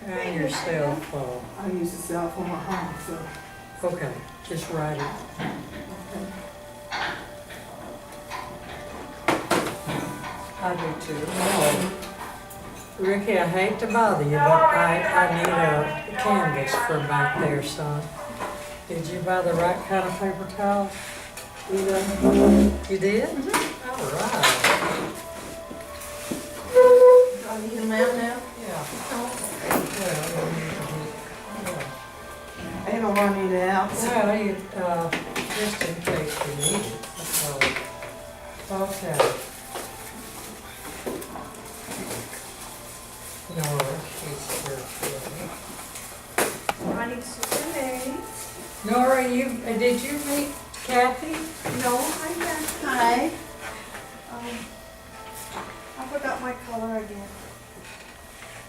And your cell phone. I use the cell phone at home, so. Okay, just write it. I do too. Oh. Ricky, I hate to bother you, but I need a canvas for back there, son. Did you buy the right kind of paper towel? You did? Mm-hmm. All right. Do I need them out now? Yeah. I don't want to need it out. Well, you, just in case you need it. That's all. Okay. Nora, she's here today. I need some names. Nora, did you meet Kathy? No, I can't. Hi. I forgot my color again.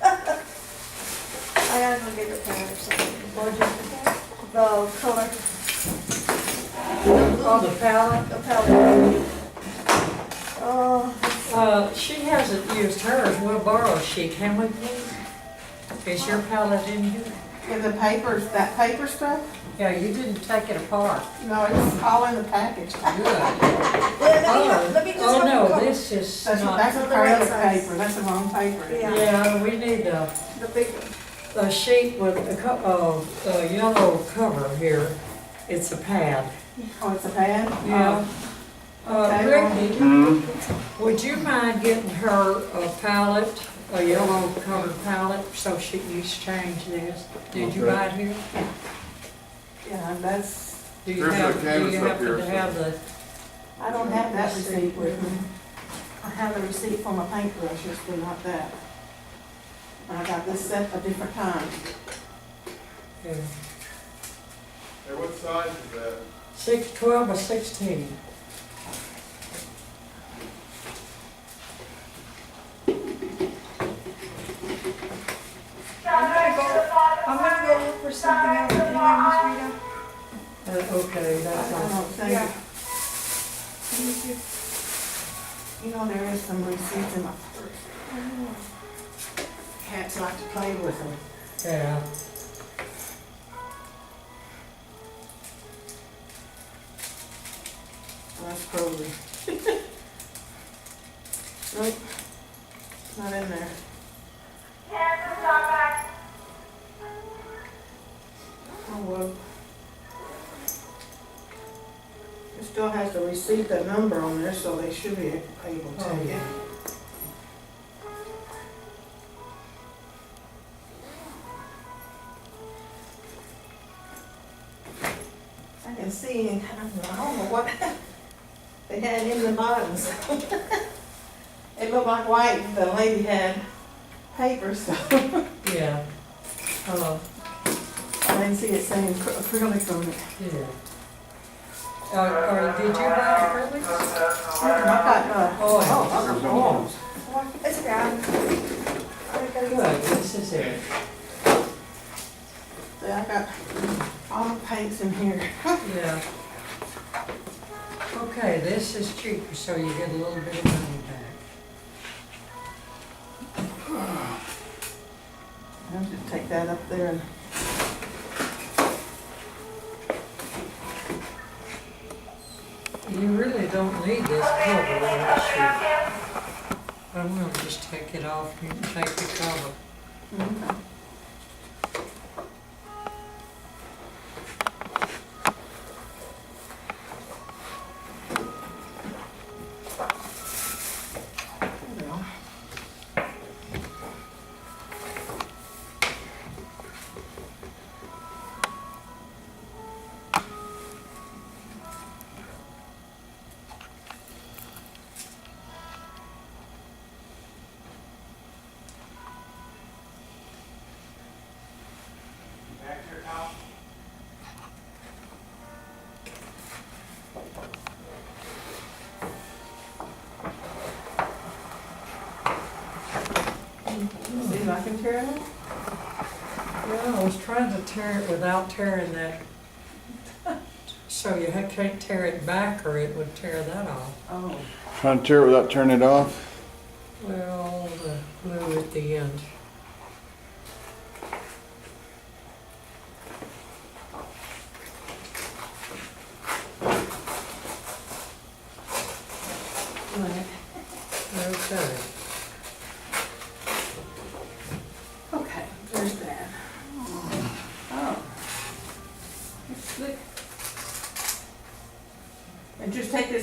I gotta go get a pen or something. What'd you forget? The color, Oh, the palette? the palette. Oh, She hasn't used hers. We'll borrow a sheet. Can we please? Is your palette in here? And the papers, that paper stuff? Yeah, you didn't take it apart. No, it's all in the package. Good. let me just Oh, look no, at this is That's not. a the credit right size. paper, that's the wrong paper. Yeah. Yeah, we need the big one. a sheet with a yellow cover here. It's a pad. Oh, it's a pad? Yeah. Okay, Ricky, would you mind getting her a palette, a yellow covered palette, so she used to change this? Did you Okay. buy it here? Yeah, that's, Do you There's a have, do canvas you up happen here, to so- have the, I don't have that receipt with me. I have the receipt for my paintbrushes, but not that. And I got this set a different time. yeah, Hey, what size is that? 612 or 16? I'm gonna go look for something else. Can you mind, Miss Rheda? Okay, that's I all. don't think, Yeah. you know, there is some receipts in my purse. Cats like to play with them. Yeah. That's probably. Nope, not in there. Oh, well. It still has the receipt, that number on there, so they should be able to Oh, take it. yeah. I can see, I don't know what they had in the bottoms. It looked like white, the lady had paper, so Yeah. I didn't see it saying acrylic on it. Yeah. Or did you buy acrylics? I got, Oh, I got balls. It's okay. I gotta Good, get this is it. Yeah, I got all the paints in here. Yeah. Okay, this is cheaper, so you get a little bit of money back. I'll just take that up there and. You really don't need this cover on this sheet. I'm gonna just take it off, you can take the cover. Okay. Well, see if I can tear it off. Well, I was trying to tear it without tearing that, so you can't tear it back or it would tear that off. Oh, Trying to tear it without tearing it off? Well, the glue at the end.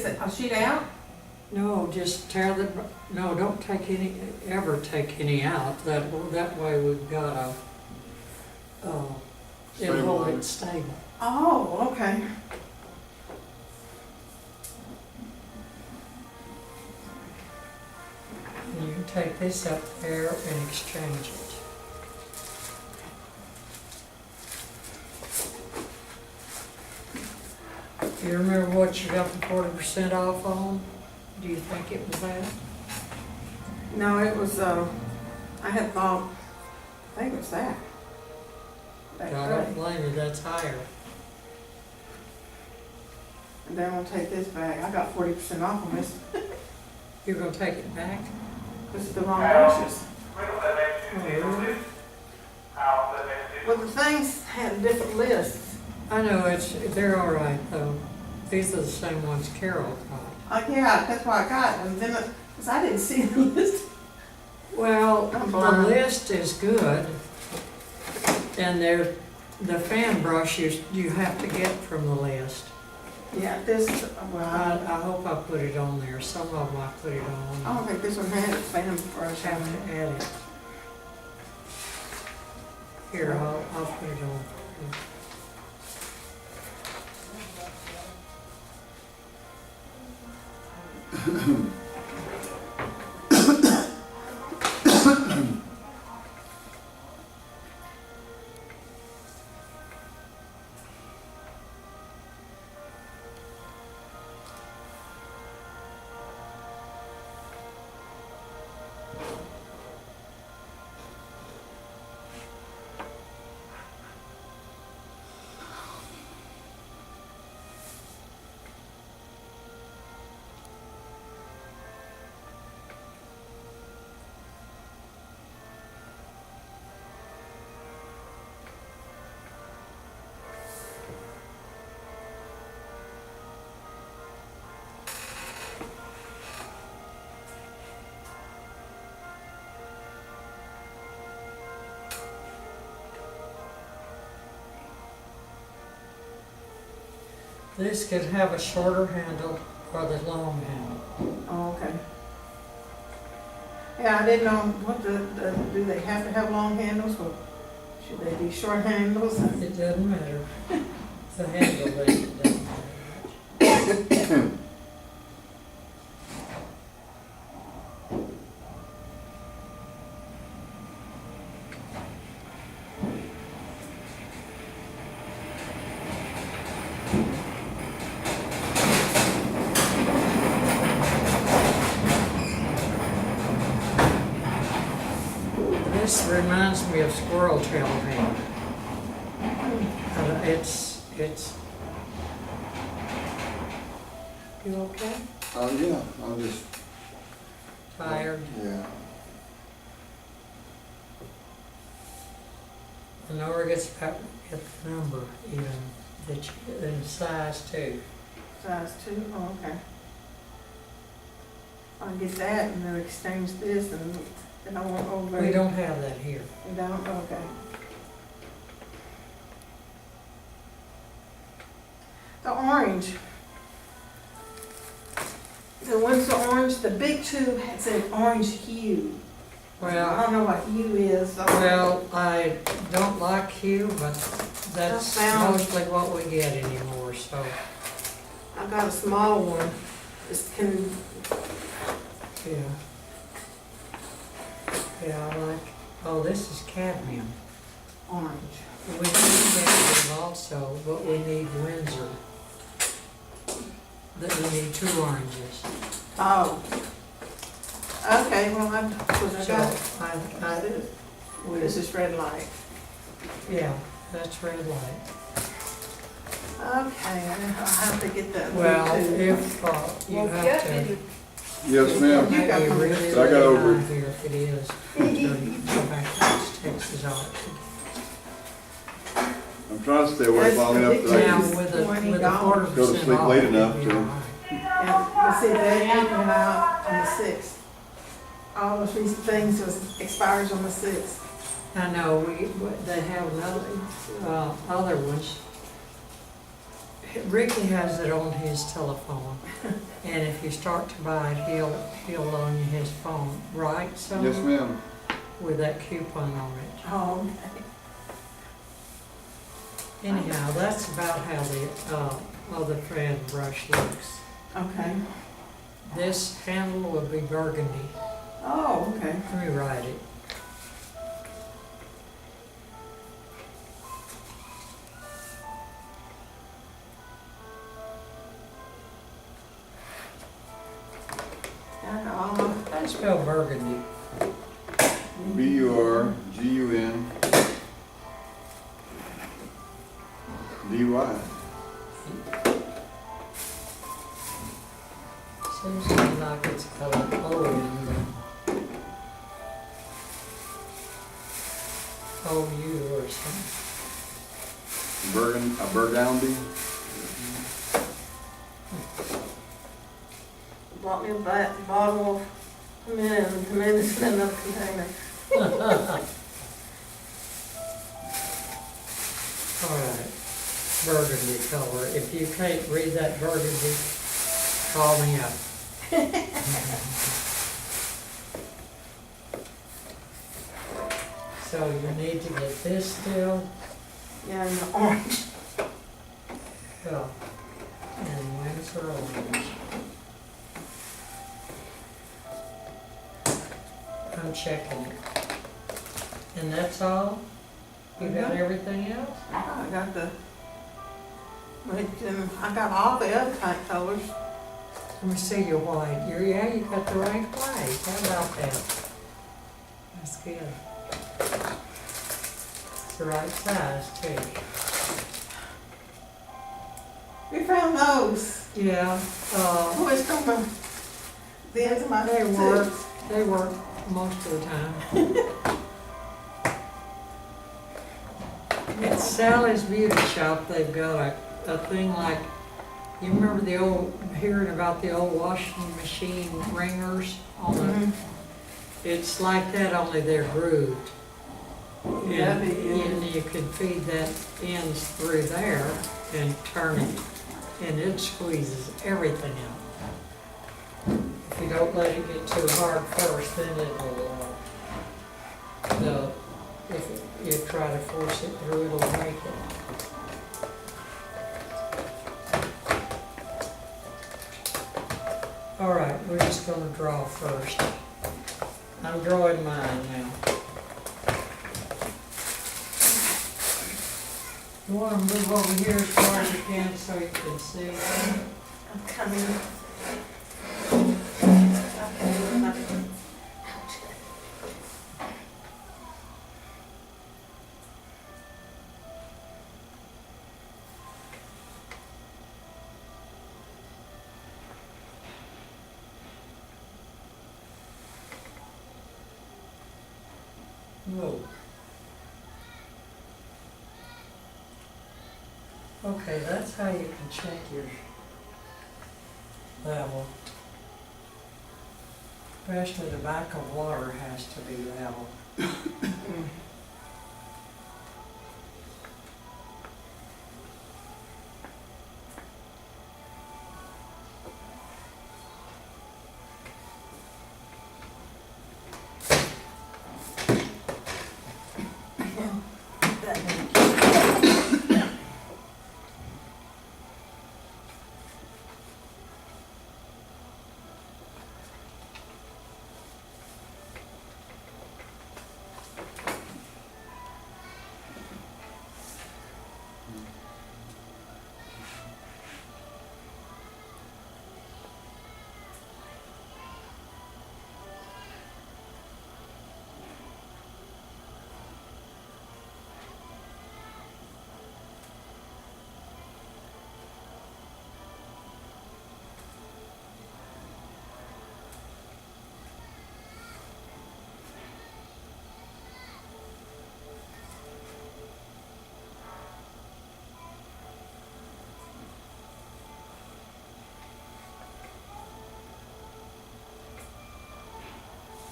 this sheet out? No, just tear the, no, don't take any, ever take any out. That way we've got it'll hold it stable. Oh, okay. And you can take this up there and exchange it. Do you remember what you got the 40% off on? Do you think it was that? No, it was, I had thought, I think it was that. I don't blame you, that's higher. And then we'll take this back. I got 40% off on this. You're gonna take it back? This is the wrong brushes. Oh, really? Well, the things had different lists. I know, they're all right though. These are the same ones Carol got. Yeah, that's why I got them. Then, because I didn't see the list. Well, I'm the blind. list is good. And the fan brushes you have to get from the list. Yeah, this, I well, hope I put it on there. Some of them I put it I on. don't think this one had a fan brush I on have it. to add it. Here, I'll put it on. This could have a shorter handle or the long handle. Oh, okay. Yeah, I didn't know what do they have to have long handles or should they be short handles? It doesn't matter. The handle, but it doesn't matter much. This reminds me of squirrel tail paint. It's, you okay? Yeah, I'm just, Tired? yeah. And Nora gets back, get the number even, that you, in size too. Size 2? Oh, okay. I'll get that and then exchange this and then I want over. We don't have that here. You don't? Okay. The orange. The one's the orange, the big two had said orange hue. I Well, don't know what hue is. So well, I don't like hue, but that's I found- mostly what we get anymore, so, I got a small one. This can, yeah. Yeah, I like, oh, this is cadmium. orange. We need cadmium also, but we need Windsor. That we need 2 oranges. Oh. Okay, well, because I So, got this. This is red light. yeah, that's red light. Okay, I'll have to get that. Well, too. if, you Well, have Jeff to. didn't- Yes, It ma'am. might got be one. really, So I got really over- high here if it is. So you go back to this Texas option. I'm trying to stay awake long enough that Now, I can with a $20. 40% Go to sleep off, late it'd enough be to- all right. Yeah, but see, they went out on the 6th. All of these things expires on the 6th. I know, they have other ones Ricky has it on his telephone, and if you start to buy it, he'll loan you his phone, right? So Yes, ma'am. with that coupon on it. Oh, okay. Anyhow, that's about how the other fan brush looks. Okay. This handle will be burgundy. Oh, okay. Let me write it. And all How do you spell burgundy? BURGUNDY. Seems to me like it's colored O in the OU or something. Burgundy. bought me a bottle of pimento in another container. All right, burgundy color. If you can't read that burgundy, call me up. So you need to get this still, Yeah, and the orange. well, and Windsor orange. I'm checking it. And that's all? You got everything else? I got I got all the other type colors. Let me see your white. Yeah, you got the right white. How about that? That's good. It's the right size too. We found those. Yeah, Who is from the ends of my they work most of the time. At Sally's Beauty Shop, they've got a thing like, you remember hearing about the old washing machine ringers on the, it's like that, only they're grooved. And you could feed that ends through there and turn it, and it squeezes everything out. If you don't let it get too hard first, then if you try to force it through, it'll break it. All right, we're just gonna draw first. I'm drawing mine now. You wanna move over here as far as you can so you can see? I'm coming. Whoa. Okay, that's how you can check your level. Especially the back of water has to be level.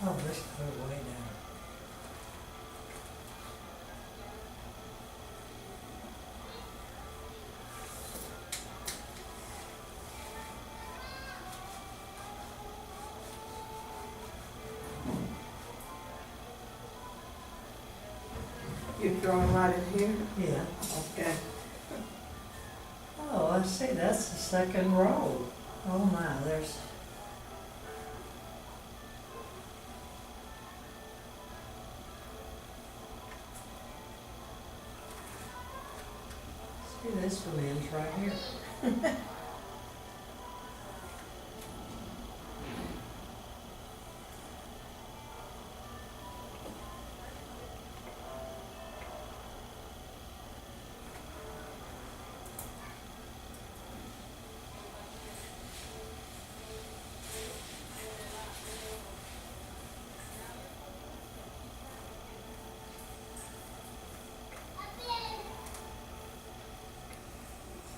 Oh, this goes way down. You throw them right in here? Yeah. Okay. Oh, I see, that's the second row. Oh my, there's. See, this one ends right here.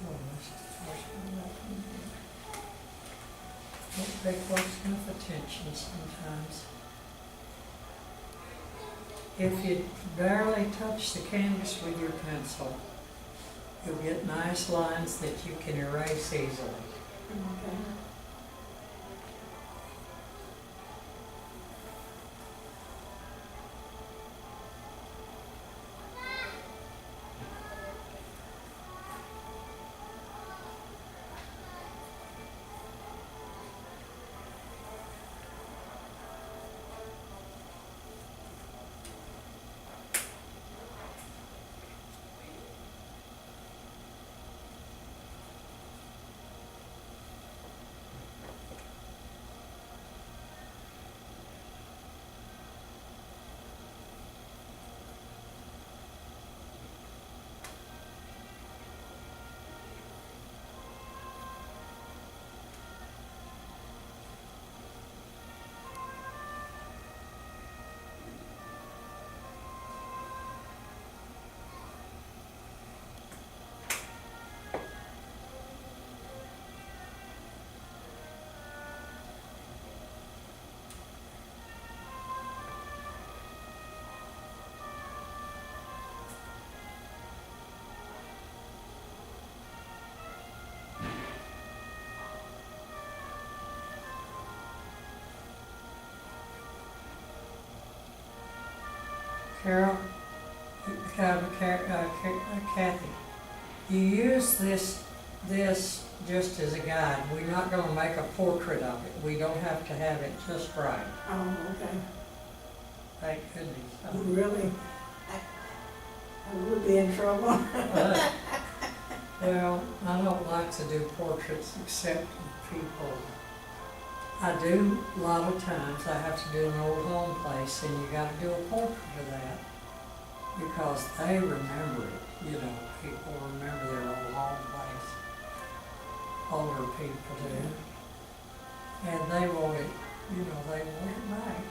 Oh, this is the first one up in here. Don't pay close enough attention sometimes. If you barely touch the canvas with your pencil, you'll get nice lines that you can erase easily. Okay. Carol, Kathy, you use this just as a guide. We're not gonna make a portrait of it. We don't have to have it just right. Oh, okay. Thank goodness. Really? I would be in trouble. Well, I don't like to do portraits except of people. I do, a lot of times, I have to do an old home place, and you gotta do a portrait of that, because they remember it, you know, people remember their old home place. Older people do. And they want it, you know, they want it right.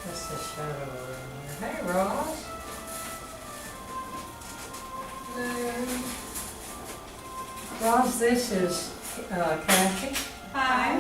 That's the shadow in there. Hey, Ross. Hello. Ross, this is Kathy. Hi.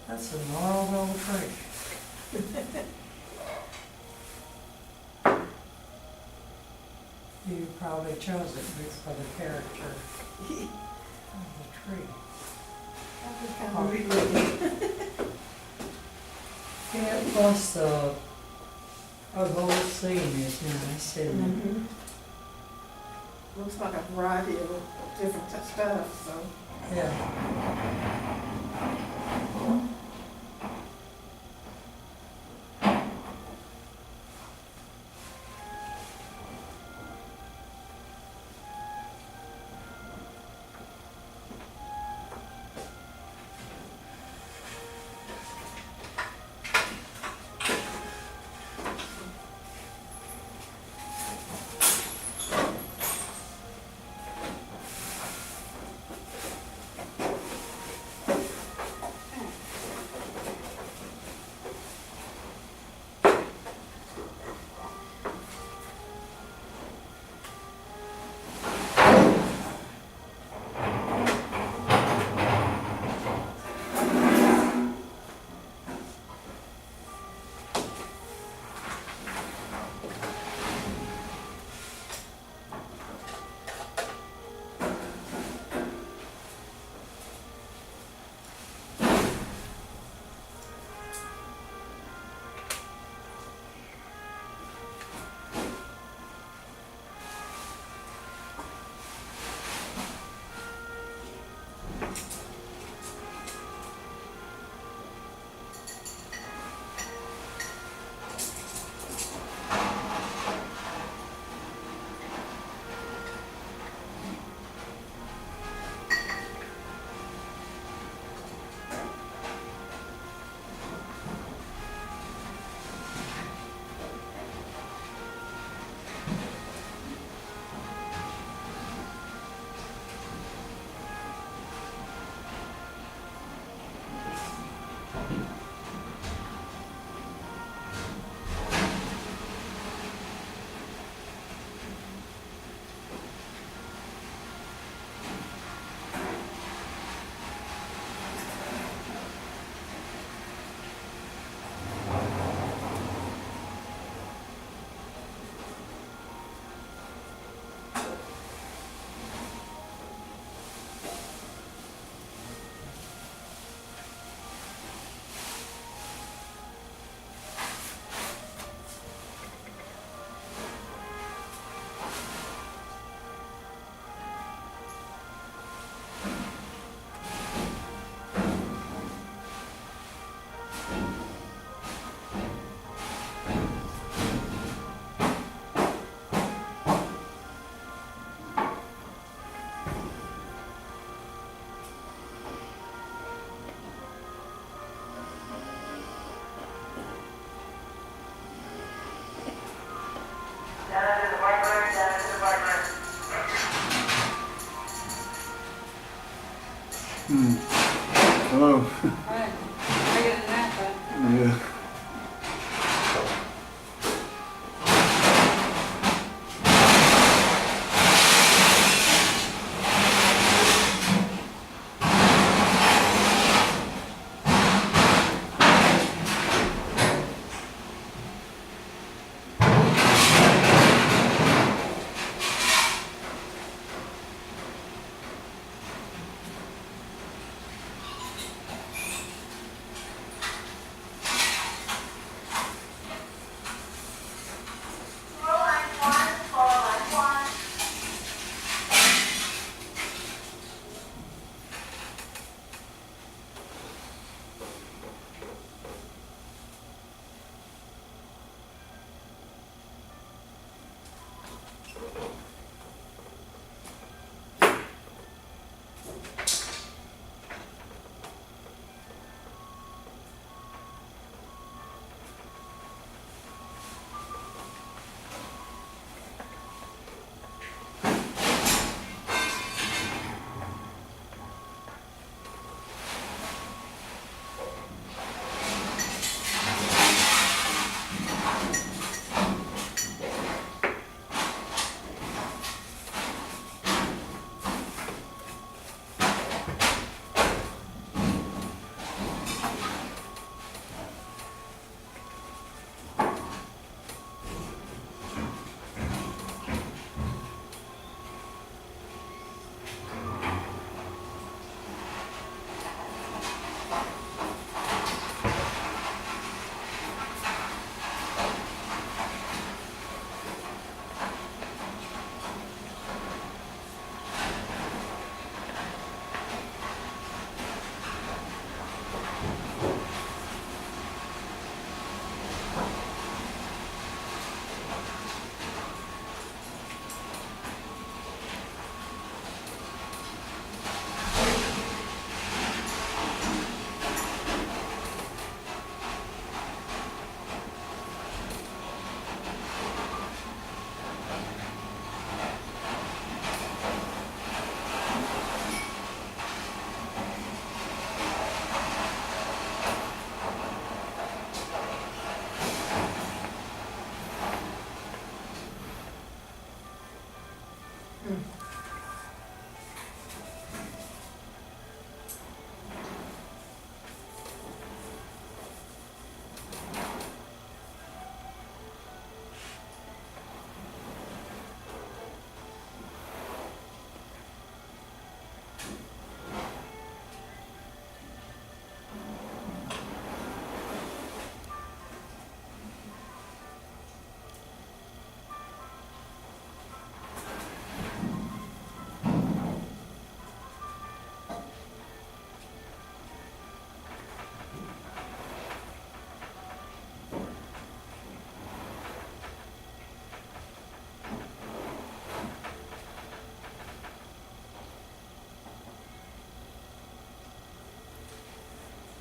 That's a gnarled old tree. You probably chose it for the character of the tree. harsh looking. Yeah, plus the whole scene is nice, isn't it? Mhm. Looks like a variety of different stuff, so. Yeah. Hello. Right. I get a nap, but Yeah.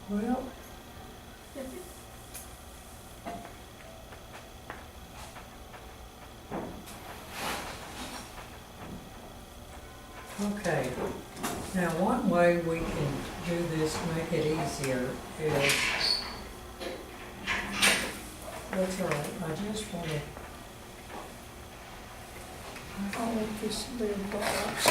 Well, okay. Now, one way we can do this, to make it easier, is, that's all right, I just wanna, I don't want this to be a box.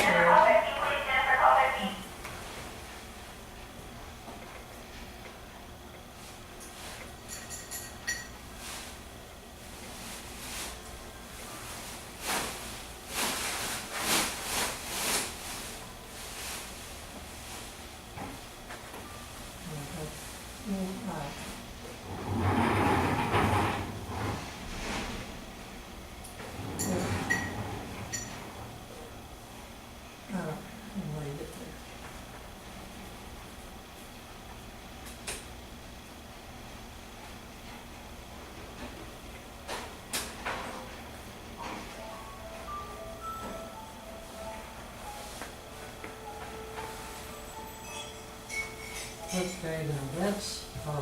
Okay, now that's, we're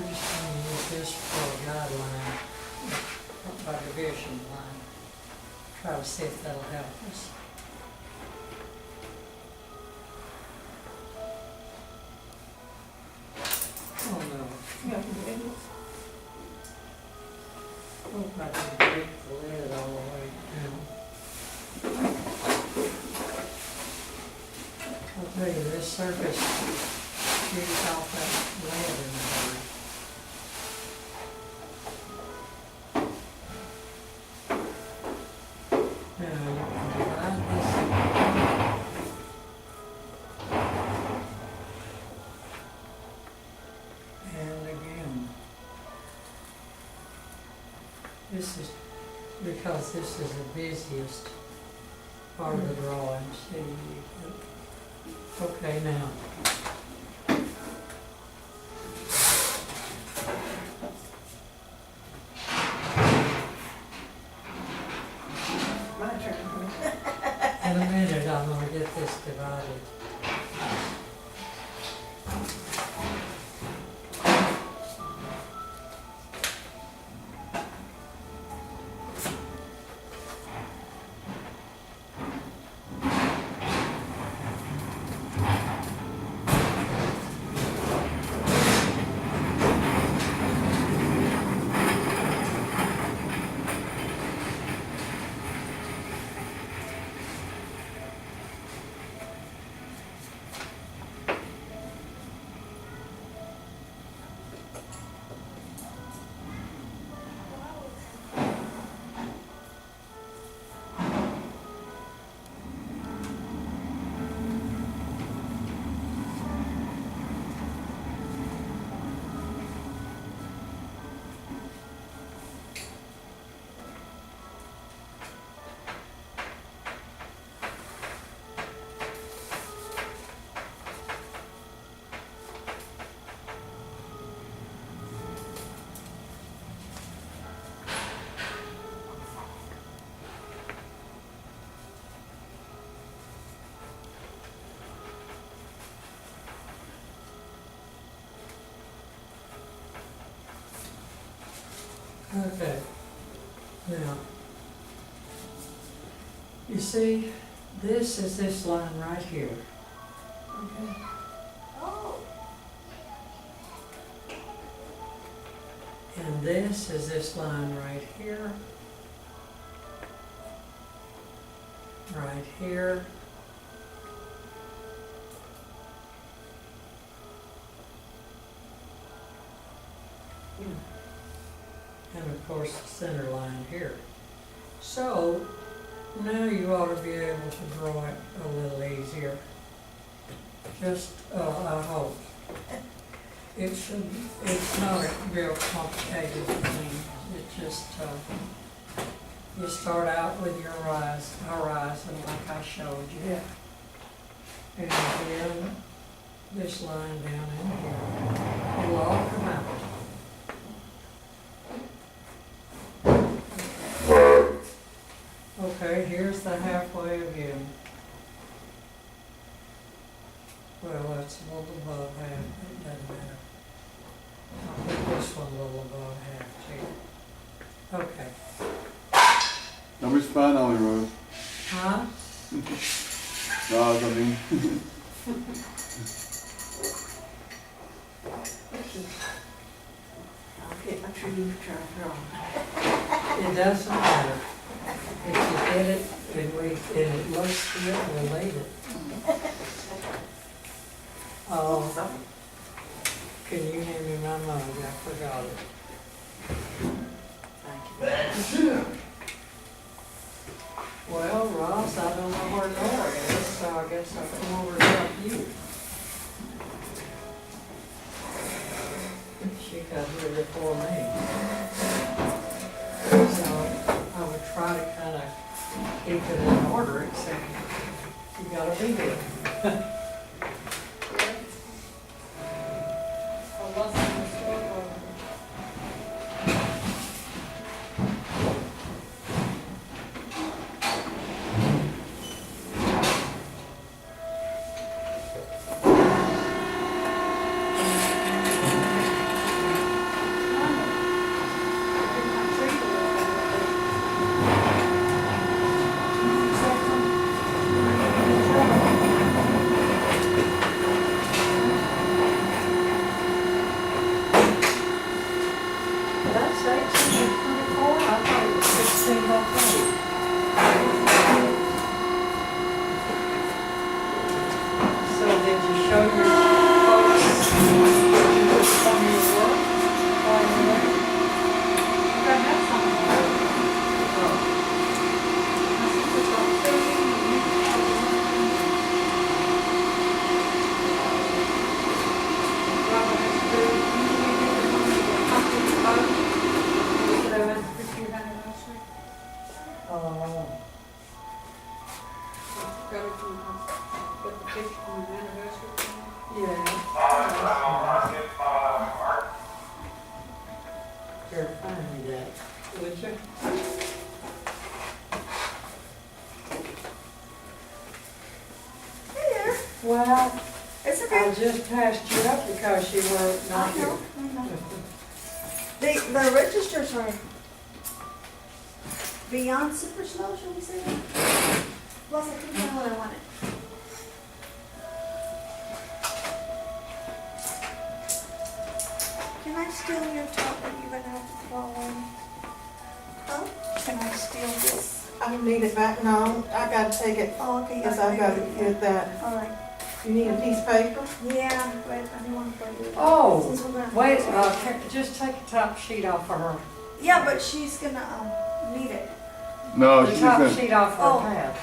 just gonna use this for a guideline, by division line. Try to see if that'll help us. Oh no, Yeah, good. hope I didn't break the lid all the way down. I'll tell you, this surface shoots off that lead in the now, you can divide this. And again, this is, because this is the busiest part of the drawing, see, okay, now. My turn. In a minute, I'm gonna get this divided. Okay. Now, you see, this is this line right here. Okay. Oh. And this is this line right here. Right here. And of course, the center line here. So, now you ought to be able to draw it a little easier. Just, I hope. It's not a real complicated thing. It just, you start out with your horizon like I showed you. And then this line down in here. It'll all come out. Okay, here's the halfway again. Well, that's a little above half, it doesn't matter. I'll put this one a little above half too. Okay. Don't be spying on me, Rose. Huh? No, I mean. I'll get my tree turned on. It doesn't matter. If you get it, and it looks good, we'll leave it. Oh, can you hand me my mug? I forgot it. Thank you. Well, Ross, I don't know where Nora is, so I guess I'll come over to help you. She got here before me. So I would try to kind of keep it in order, except you gotta be here. Well, It's okay. I just passed you up because you were not I here. know, I know. The registers are beyond super slow, shall we say that? Plus, I couldn't find what I wanted. Can I steal your top and you're gonna have to throw away? Huh? Can I steal this? I don't need it back, no, I gotta take it, Oh, okay. because I've gotta get that. All right. You need a piece of paper? Yeah, but I didn't want to play with it. Oh, Since we're gonna- wait, just take the top sheet off of her. Yeah, but she's gonna, need it. No, The she's top gonna, sheet off Oh. her pad.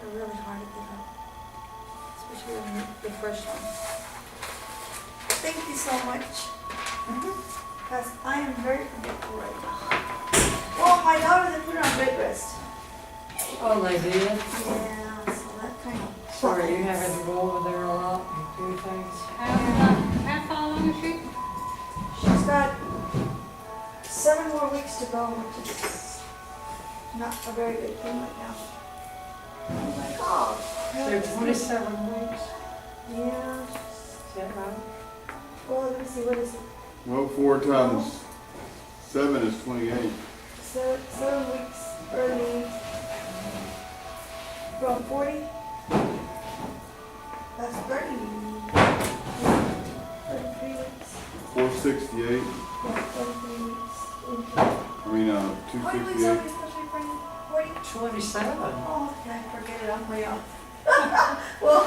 They're really hard to get up. Especially when the fresh one. Thank you so much. Because I am very forgetful right now. Well, my daughter, they put her on bed rest. Oh, they did? Yeah, so that kind of. So are you having to go over there a lot and do things? How far along is she? She's got 7 more weeks to go, which is not a very good thing right now. I'm like, oh. They're 27 weeks, Yeah. is that right? Well, let me see, what is it? well, 4 times 7 is 28. 7 weeks early from 40. That's 30. 33 weeks. 468. Yeah, 33 weeks. I mean, How many weeks 268. are we supposed to be pregnant? 40? 27. Oh, okay, forget it, I'm way off. Well,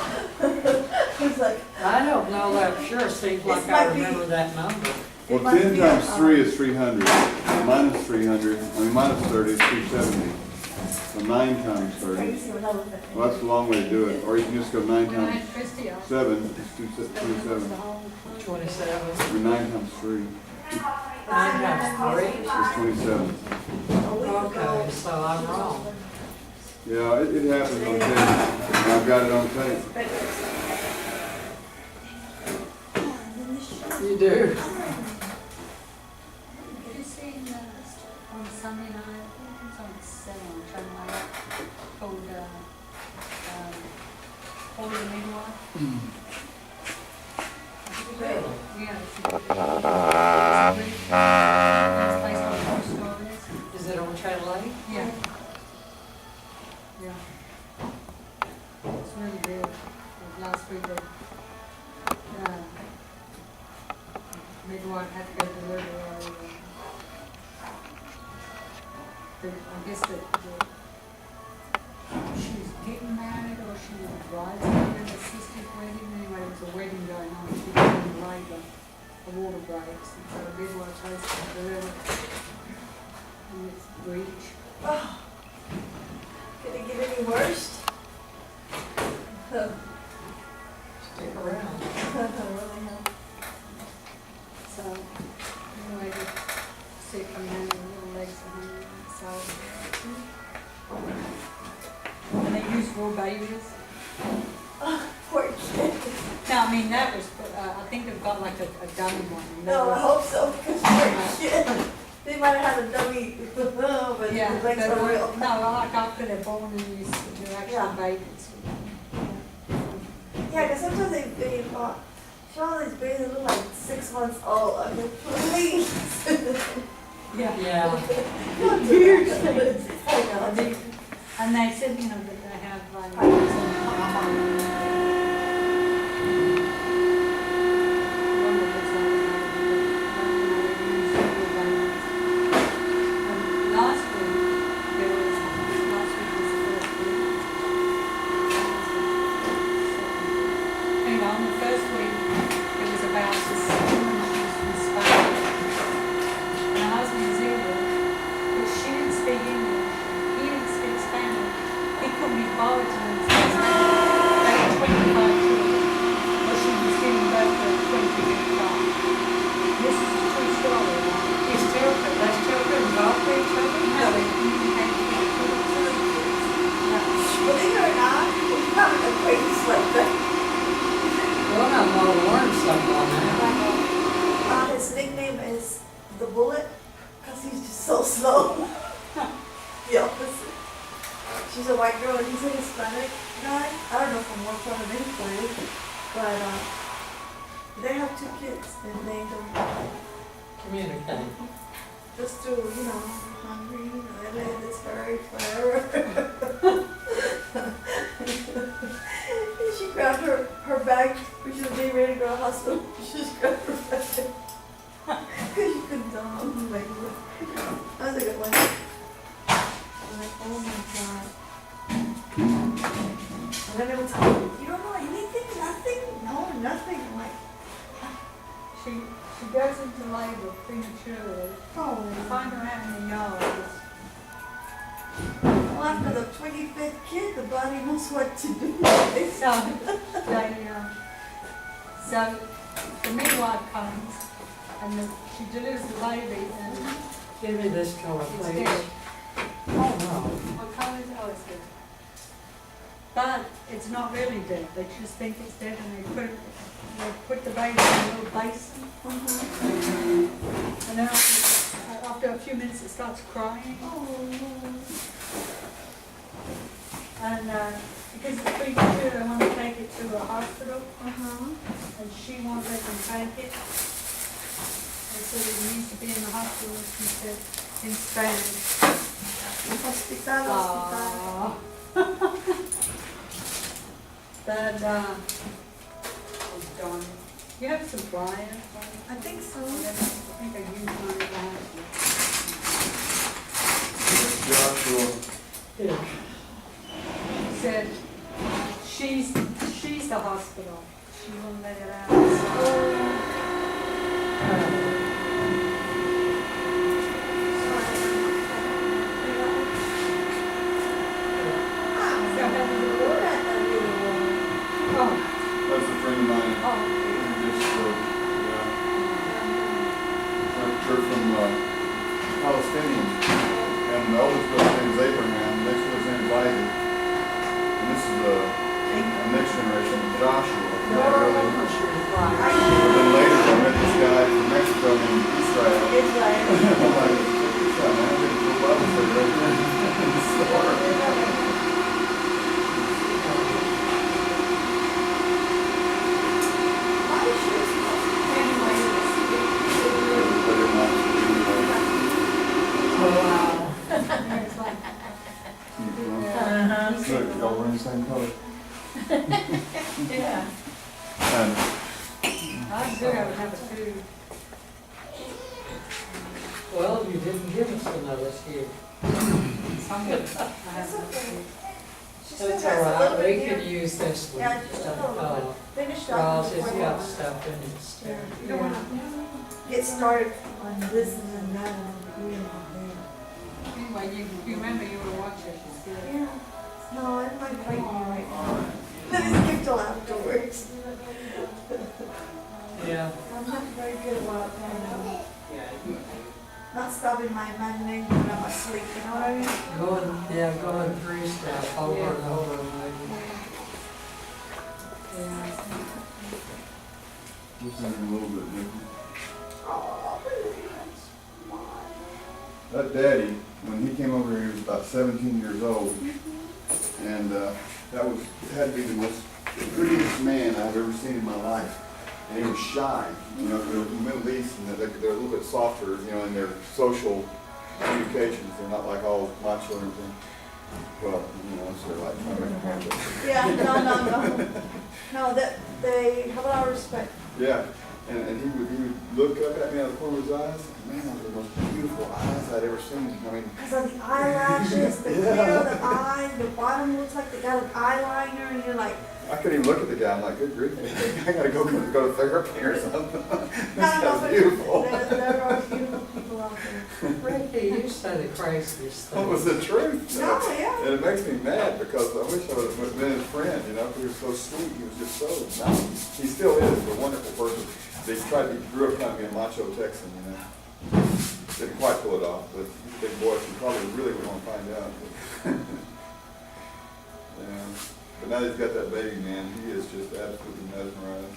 it's like, I don't know that, sure, seems like This I might be- remember that number. Well, must 10 be times a, 3 is 300. Minus 300, I mean, minus 30 is 270. So 9 times 30. crazy when I look at it. Well, that's the long way to do it. Or you can just go 9 When I times had Christie on. 7 is 27. 27. Or 9 times 3 9 times 3. is 27. A week ago. Okay, so I'm wrong. Yeah, it happens on tape. And I've got it on tape. You do? Did you see on Sunday night, I think it was on 7 on Channel 8, called, Call the Midwife? Really? Yeah. It's based on true stories. Is it on Channel 8? Yeah. Yeah. It's really good. Last week, midwife had to go deliver I guess she was getting married or she was bridesmaid at her sister's wedding. Anyway, there was a wedding going on. She was in labour. The water breaks. And so the midwife has to deliver. And it's breach. Oh, can it get any worse? Stick around. So, anyway, the sick and then the little legs are hanging outside. And they use raw babies. Poor kid. No, I mean, that was, I think they've got like a dummy one. And that No, I was- hope so, because poor kid. They might have had a dummy, but Yeah, the legs but, are real. no, like after they're born and they're actual Yeah. babies. Yeah, because sometimes they show these babies that look like 6 months old. I mean, please. Yeah. Yeah. Don't do that. I know. And they said, you know, that they have like some last week, there was, last week was the first week. Anyway, on the first week, it was about this woman, she was from Spain. And her husband was English, but she didn't speak English, he didn't speak Spanish. He couldn't be bothered to learn Spanish. They were 25 children, but she was giving birth to 25. This is a true story. They still couldn't talk to each other? No, they communicated with each other. Believe it or not, we have an acquaintance like that. Well, I'm gonna learn something on that. His nickname is the Bullet, because he's just so slow. The opposite. She's a white girl and he's a Hispanic guy. I don't know if I'm more fun of anybody, but they have 2 kids and they don't Communicate. just do, you know, hungry, I live this very forever. And she grabbed her bag, which was getting ready to go to the hospital. She just grabbed her bag. Because she couldn't tell how to make it. That was a good one. I'm like, oh my god. And then they would tell me, you don't know anything? Nothing? No, nothing. I'm like, She goes into labor prematurely. oh. They find her out in the yard. Well, after the 25th kid, the body knows what to do. So the midwife comes and she delivers the baby and Give me this color, it's please. dead. Oh, no. What colour is it? Oh, it's dead. But it's not really dead. They just think it's dead and they put the baby in a little basin. And then after a few minutes it starts crying. And because it's premature, they want to take it to a hospital, and she won't let them take it. said he needs to be in the hospital, she said, in Spanish. Hospital, hospital. Aw. But, oh darn it. You have some flyers? I think so. I think I used mine last Joshua, Yeah. He said, she's the hospital. She won't let it out. So, oh, that's a friend of mine. oh, He just, yeah. They're from Palestinians. And the oldest brother's name is Abraham, the next brother's name is Isaac. And this is the next generation, Joshua. And then later I met this guy from Mexico named Israel. I'm like, check this out, man. I'm going to go Bible study right there in the store. But they're not Oh, wow. it's like, Uh-huh. Look, y'all wearing the same color. Yeah. And I knew I would have a two. Well, you didn't give us another sheet. I'm good. I have a two. That's all right, we could use this one. Yeah, just a little bit. Finish up. Ross has before got you- stuff in his Yeah, there. you don't wanna get started on this and then that and doing all Anyway, you remember you were watching, she that. said. Yeah, no, I might fight you right now. Let me skip till afterwards. Yeah. I'm not very good about not stopping my imagination when I'm asleep, you know what I mean? Going through stuff over and over maybe. listen a little bit, Nikki. Oh, That daddy, when he came over here, he was about 17 years old. And had to be the most prettiest man I've ever seen in my life. And he was shy, you know, they're from the Middle East, and they're a little bit softer, you know, in their social communications. They're not like all macho and everything. Well, you know, so they're like, I'm making fun of it. yeah, no, that they have a lot of respect. Yeah, and he would look up at me out of the corner of his eyes. Man, those are the most beautiful eyes I'd ever seen. I mean, Because of the eyelashes, the clear of the eye, the bottom looks like they got an eyeliner, and you're like, I couldn't even look at the guy. I'm like, good grief, I gotta go to therapy or something. This guy's but beautiful. there are beautiful people out there. Ricky, you say the craziest That was thing. the truth. No, yeah. And it makes me mad because I wish I would have been his friend, you know, he was so sweet. He was just so nice. He still is a wonderful person. He grew up kind of being a macho Texan, you know. Didn't quite pull it off, but he's a big boy, so you probably really would want to find out. Yeah. But now that he's got that baby, man, he is just absolutely mesmerized.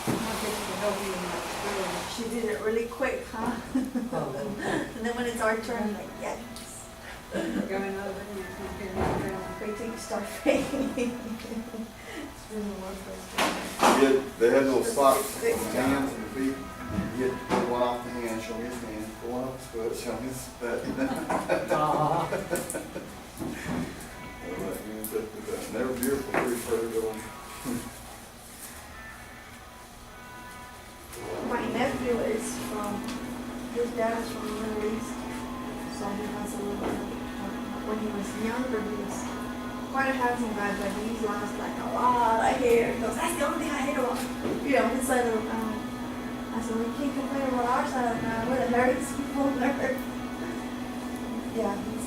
I'll get to help you in that school. She did it really quick, huh? And then when it's our turn, like, yes. Going over and it's not getting around. Wait till you start fading. It's really worth They had little socks on the hands and the feet. He had pull one off the hand, show me his hand, pull one off his foot, show me his foot. Aw. And they were beautiful, pretty furry little. My nephew is his dad is from the Middle East, so he has a little, when he was younger, he was quite a handsome guy, but he's lost like a lot of hair. He goes, that's the only thing I hate about, his side of the family. I said, we can't complain about our side of the family, we're the hairiest people on earth. Yeah, his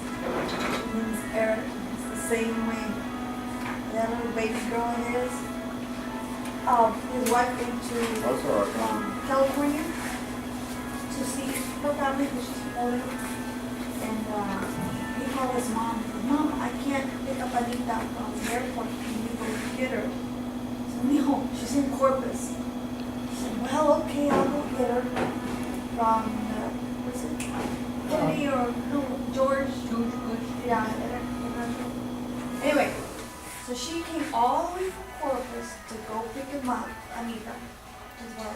name is Eric, he's the same way. That little baby girl of his, his wife came to That's all right. California to see her family because she's from Oregon. And he called his mom. Mom, I can't pick up Anita from the airport. Can you go get her? He said, no, she's in Corpus. He said, well, okay, I'll go get her from, what's it? Kennedy or no, George. George Bush. Yeah, international. Anyway, so she came all the way from Corpus to go pick him up, Anita, as well,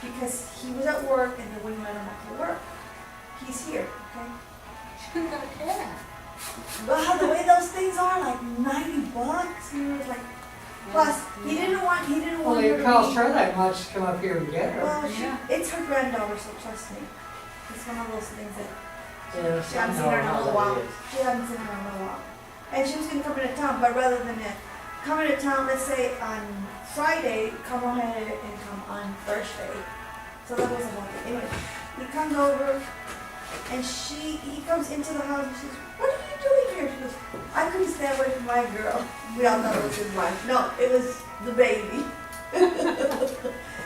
because he was at work and they wouldn't let him up to work. He's here, okay? She could've got a cab. Well, the way those things are, like $90, he was like, plus, he didn't want Well, her to it cost be- her that much to come up here and get her. Well, Yeah. it's her granddaughter, so trust me. It's one of those things that Yes, she I hasn't know seen her in a how little that while. is. She hasn't seen her in a little while. And she was gonna come into town, but rather than come into town, let's say on Friday, come ahead and come on Thursday. So that wasn't working. Anyway, he comes over and he comes into the house and she says, "What are you doing here?" She goes, "I couldn't stay away from my girl." We all thought it was his wife. No, it was the baby.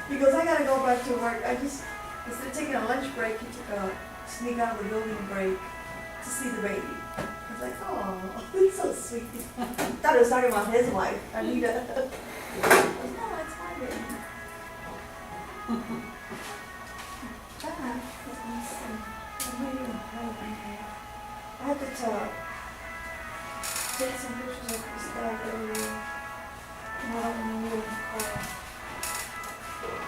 He goes, "I gotta go back to work. Instead of taking a lunch break, he took a sneak out of the building break to see the baby." I was like, "Oh, it's so sweet." Thought it was talking about his wife, Anita. I was, "No, it's my baby." That was awesome. I'm really proud of her. I had to take some pictures of this dog earlier. And I don't want to leave in the car.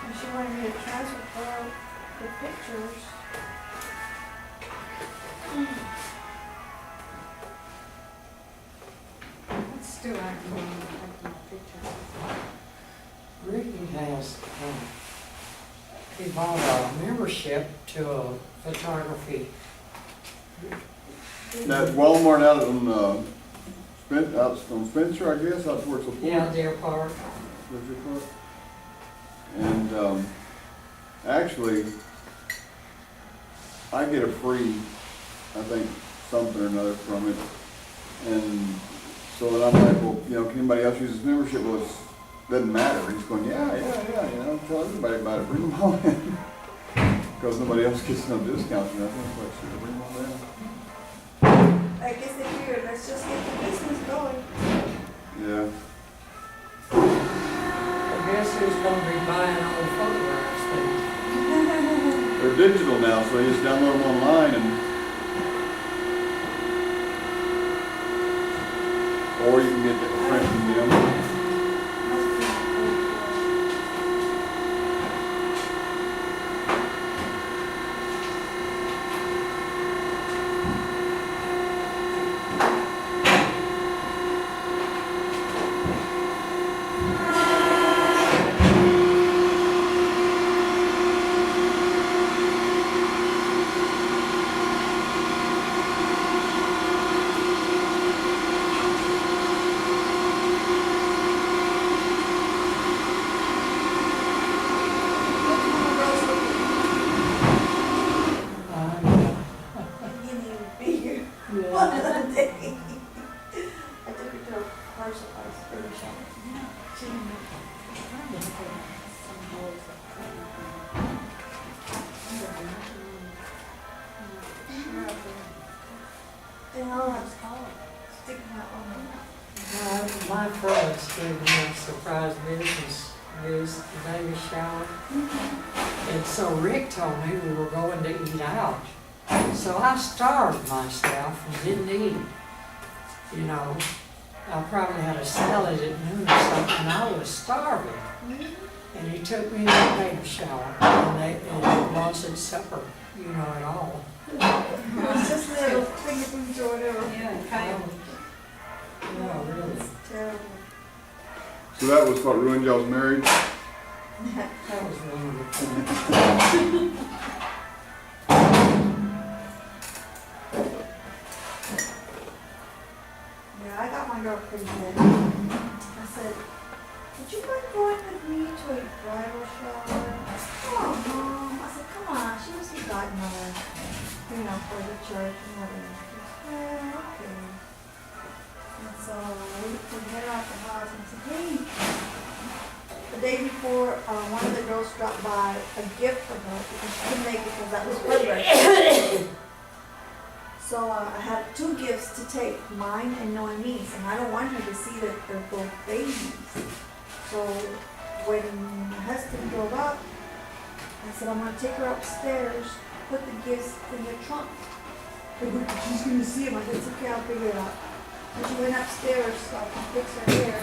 And she wanted me to transfer the pictures. Let's do our pictures. Ricky has, he bought a membership to a photography. That Walmart out on, out from Spencer, I guess, out towards the Yeah, port. Deer Park. Spencer Park. And, actually, I get a free, I think, something or another from it. And so then I'm like, well, you know, can anybody else use this membership? Well, it doesn't matter. He's going, yeah, you know, tell everybody about it, bring them all in. Because nobody else gets no discounts or nothing, so I should bring them all in. I guess they figured, let's just get the business going. Yeah. I guess who's gonna be buying all the photographs then? They're digital now, so you just download them online and, or you can get the print from them. My friends gave me a surprise business news, the baby shower. And so Rick told me we were going to eat out. So I starved myself and didn't eat. You know, I probably had a salad at noon or something, and I was starving. And he took me to the baby shower, and it wasn't supper, you know, at all. It was just little finger foods or whatever. Yeah, kind of. No, really. It's terrible. So that was what ruined y'all's marriage? That was wonderful. Yeah, I got my girl pretty good. I said, "Would you mind going with me to a bridal shower?" "Oh, Mom." I said, "Come on, she was the godmother, you know, for the church and whatever." She goes, "Well, okay." And so we head out the house and I said, "Hey." The day before, one of the girls dropped by a gift for her because she couldn't make it because that was her birthday. So I had two gifts to take, mine and Noemi's, and I don't want her to see that they're both babies. So when my husband drove up, I said, "I'm gonna take her upstairs, put the gifts in the trunk." They go, "She's gonna see them." I said, "It's okay, I'll figure it out." And she went upstairs so I could fix her hair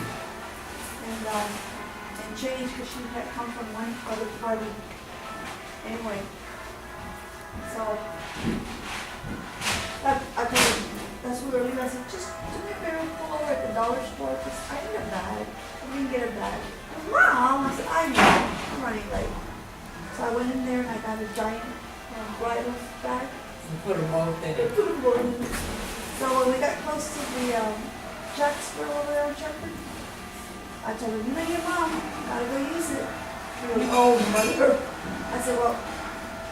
and change because she had come from one other party. Anyway, so I told her, that's what we were leaving. I said, just do me a favor, pull over at the dollar store because I need a bag. I didn't get a bag. Mom, I said, I know, I'm running late. So I went in there and I got a giant bridal bag. And put them both in it. Put them both in it. So when we got close to the Jack's Grill over there on Shepherd, I told her, you and your mom, gotta go use it. She goes, oh, mother. I said, well,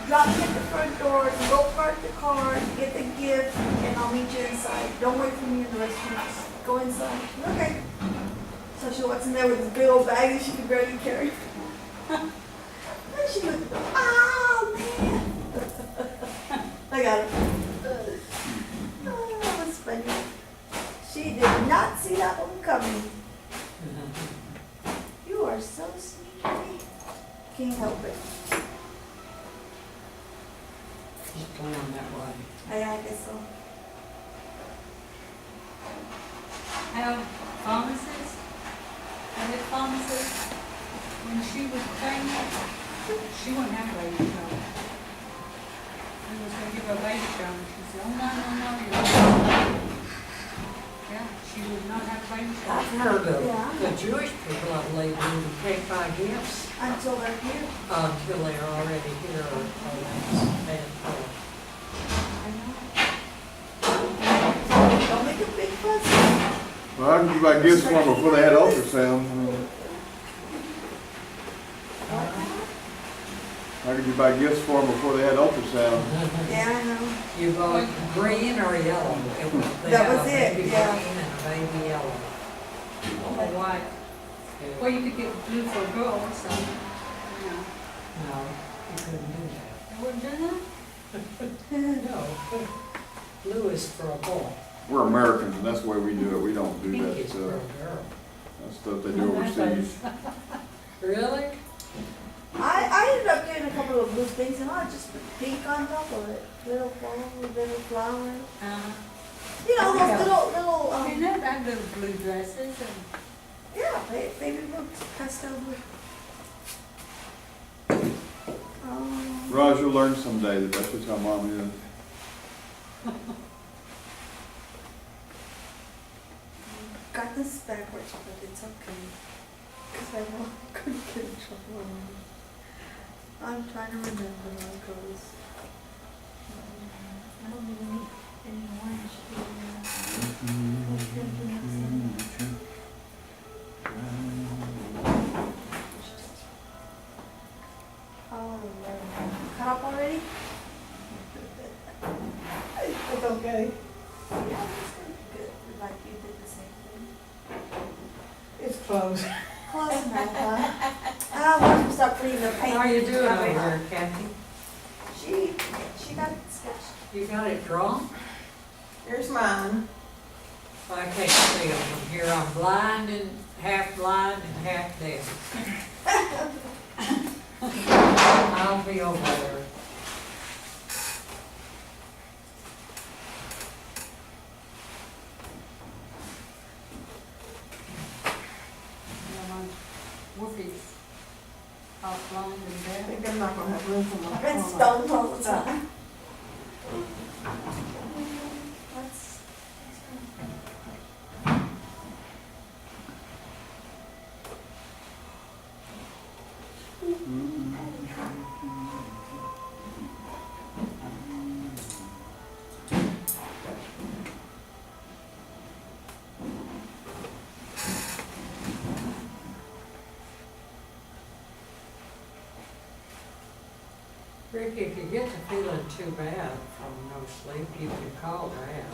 drop me at the front door, go park the car, get the gift, and I'll meet you inside. Don't wait for me in the restaurant. Just go inside. Okay. So she walks in there with this big old bag that she could barely carry. And she goes, oh, man. I got her. Oh, that was funny. She did not see that one coming. You are so sneaky. Can't help it. She's going that way. I guess so. Pharmacists, I had pharmacists, when she was pregnant, she wouldn't have a baby shower. We was gonna give her a baby shower, she said, oh, no, you're not. Yeah, she would not have a baby shower. I've heard of Yeah. the Jewish people, I believe, who can't buy gifts Until they're here. until they're already here or that's bad for. I know. Don't make a big fuss. Well, how could you buy gifts for them before they had ultrasound? I mean, how could you buy gifts for them before they had ultrasound? Yeah, I know. You bought green or yellow? They That have was a it, baby yeah. green and a baby yellow. Or white. Well, you could get blue for a girl, so, you know. No, you couldn't do that. You wouldn't do that? No, blue is for a boy, We're Americans, and that's the way we do it. We don't do pink that is for a stuff. girl. That stuff they do overseas. Really? I ended up getting a couple of blue things and I just put pink on top of it. Little flowers. You know, those little, You know, that little blue dresses and. yeah, baby blue, pastel blue. Raj, you'll learn someday that that's just how mom is. Got this backwards, but it's okay. Because I know I couldn't get in trouble. I'm trying to remember how it goes. I don't even need any orange Oh, cut up already? It's okay. Yeah, it's gonna be good. Like you did the same thing. It's close. Close enough, huh? I want to start putting the paint. How are you doing over Cover. there, Kathy? She got it sketched. You got it drawn? Here's mine. I can't see them from here. I'm blind and half deaf. I'll be over there. Wolfie's half blind and I deaf. think I'm not gonna have room for my I've been stoned all the time. That's- Ricky, if you get to feeling too bad from no sleep, you can call Dad.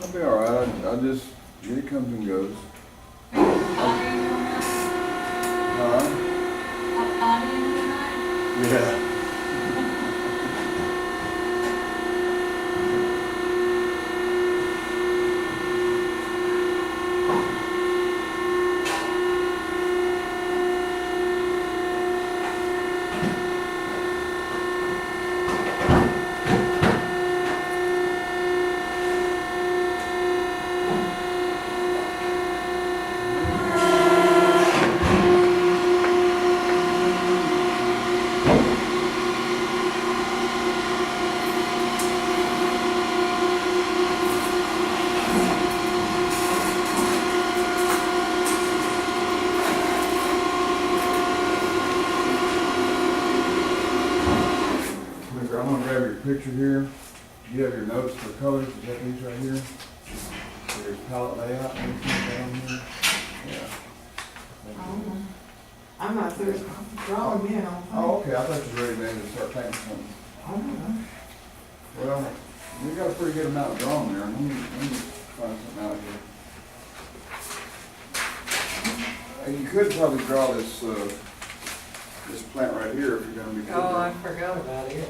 I'll be all right. I just, it comes and goes. Huh? Yeah. picture here. You have your notes for colors, is that these right here? There's palette layout, anything down here? Yeah. I'm not through drawing yet. Oh, okay, I thought you were ready to start painting something. Well, we got a pretty good amount drawn there. Let me find something out here. And you could probably draw this, this plant right here if you're gonna be. Oh, I forgot about it. Yeah,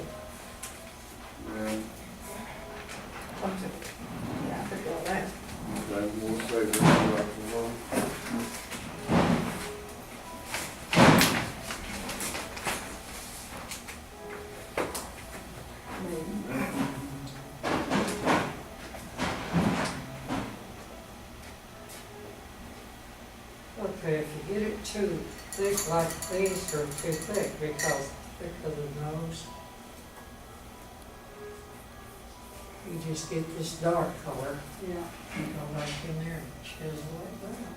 Yeah, I forgot that. okay, we'll save this for after a while. Okay, if you get it too thick, like these are too thick because of the nose. You just get this dark color, Yeah. you go back in there and chisel it down.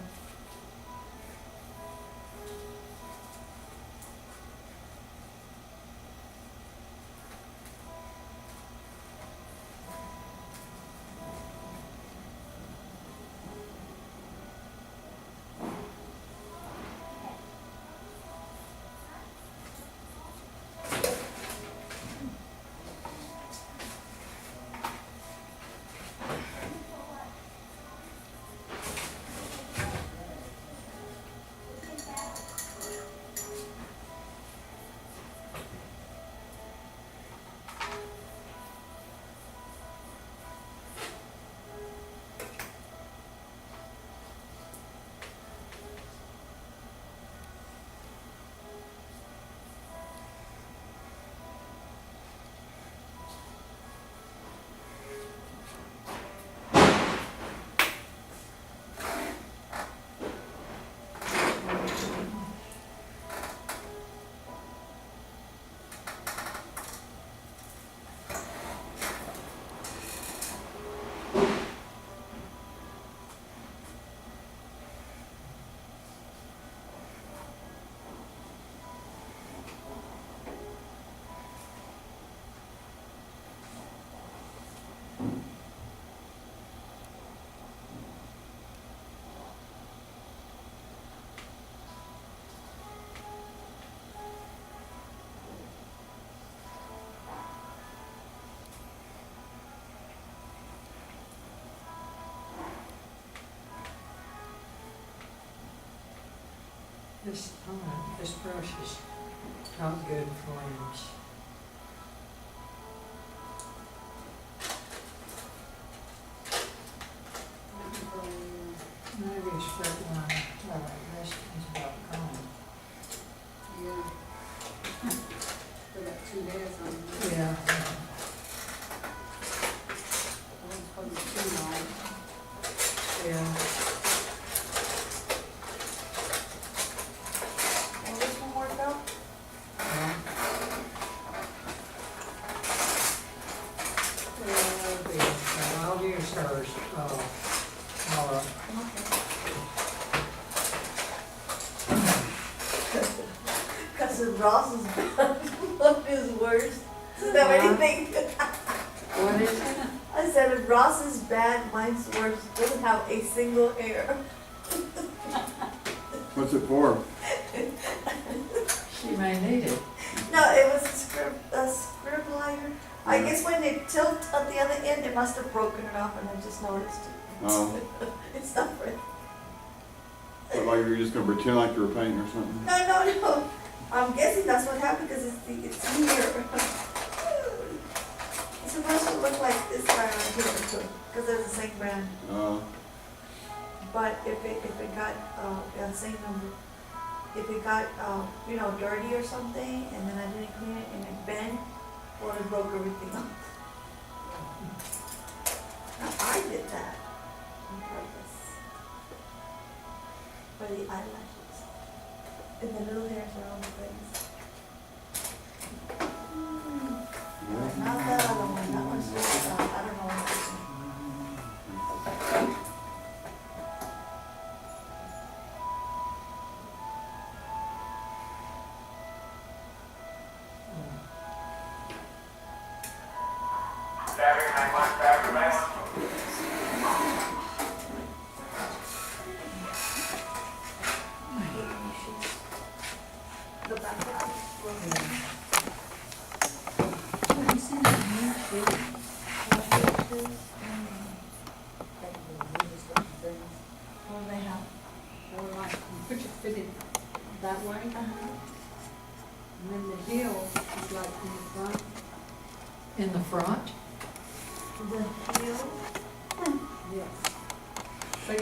This brush is not good for limbs. Maybe a straight line, this is about gone. Yeah. We got 2 days on it. Yeah. One's supposed to be too long. Yeah. Will this one work out? I'll use hers, Nora. Because Ross is one is worse. Does that have anything? What is it? I said if Ross is bad, mine's worse. Doesn't have a single hair. What's it for? She may need it. No, it was a scribbler. I guess when they tilt at the other end, it must have broken it off, and I just noticed it. Oh, It's not right. but like you're just gonna pretend like you're painting or something? No. I'm guessing that's what happened because it's here. It's supposed to look like this guy right here too, because they're the same brand. But if it got yeah, same number. If it got dirty or something, and then I didn't clean it and it bent, well, it broke everything off. Now I did that on purpose for the eyelashes and the little hairs around the face. Not that other one. That one's just I don't know what this one. The back out. Have you seen the new shoe? What do they have? Or like, you put your foot in that way, and then the heel is like in the front. In the front? The heel, Yes. So your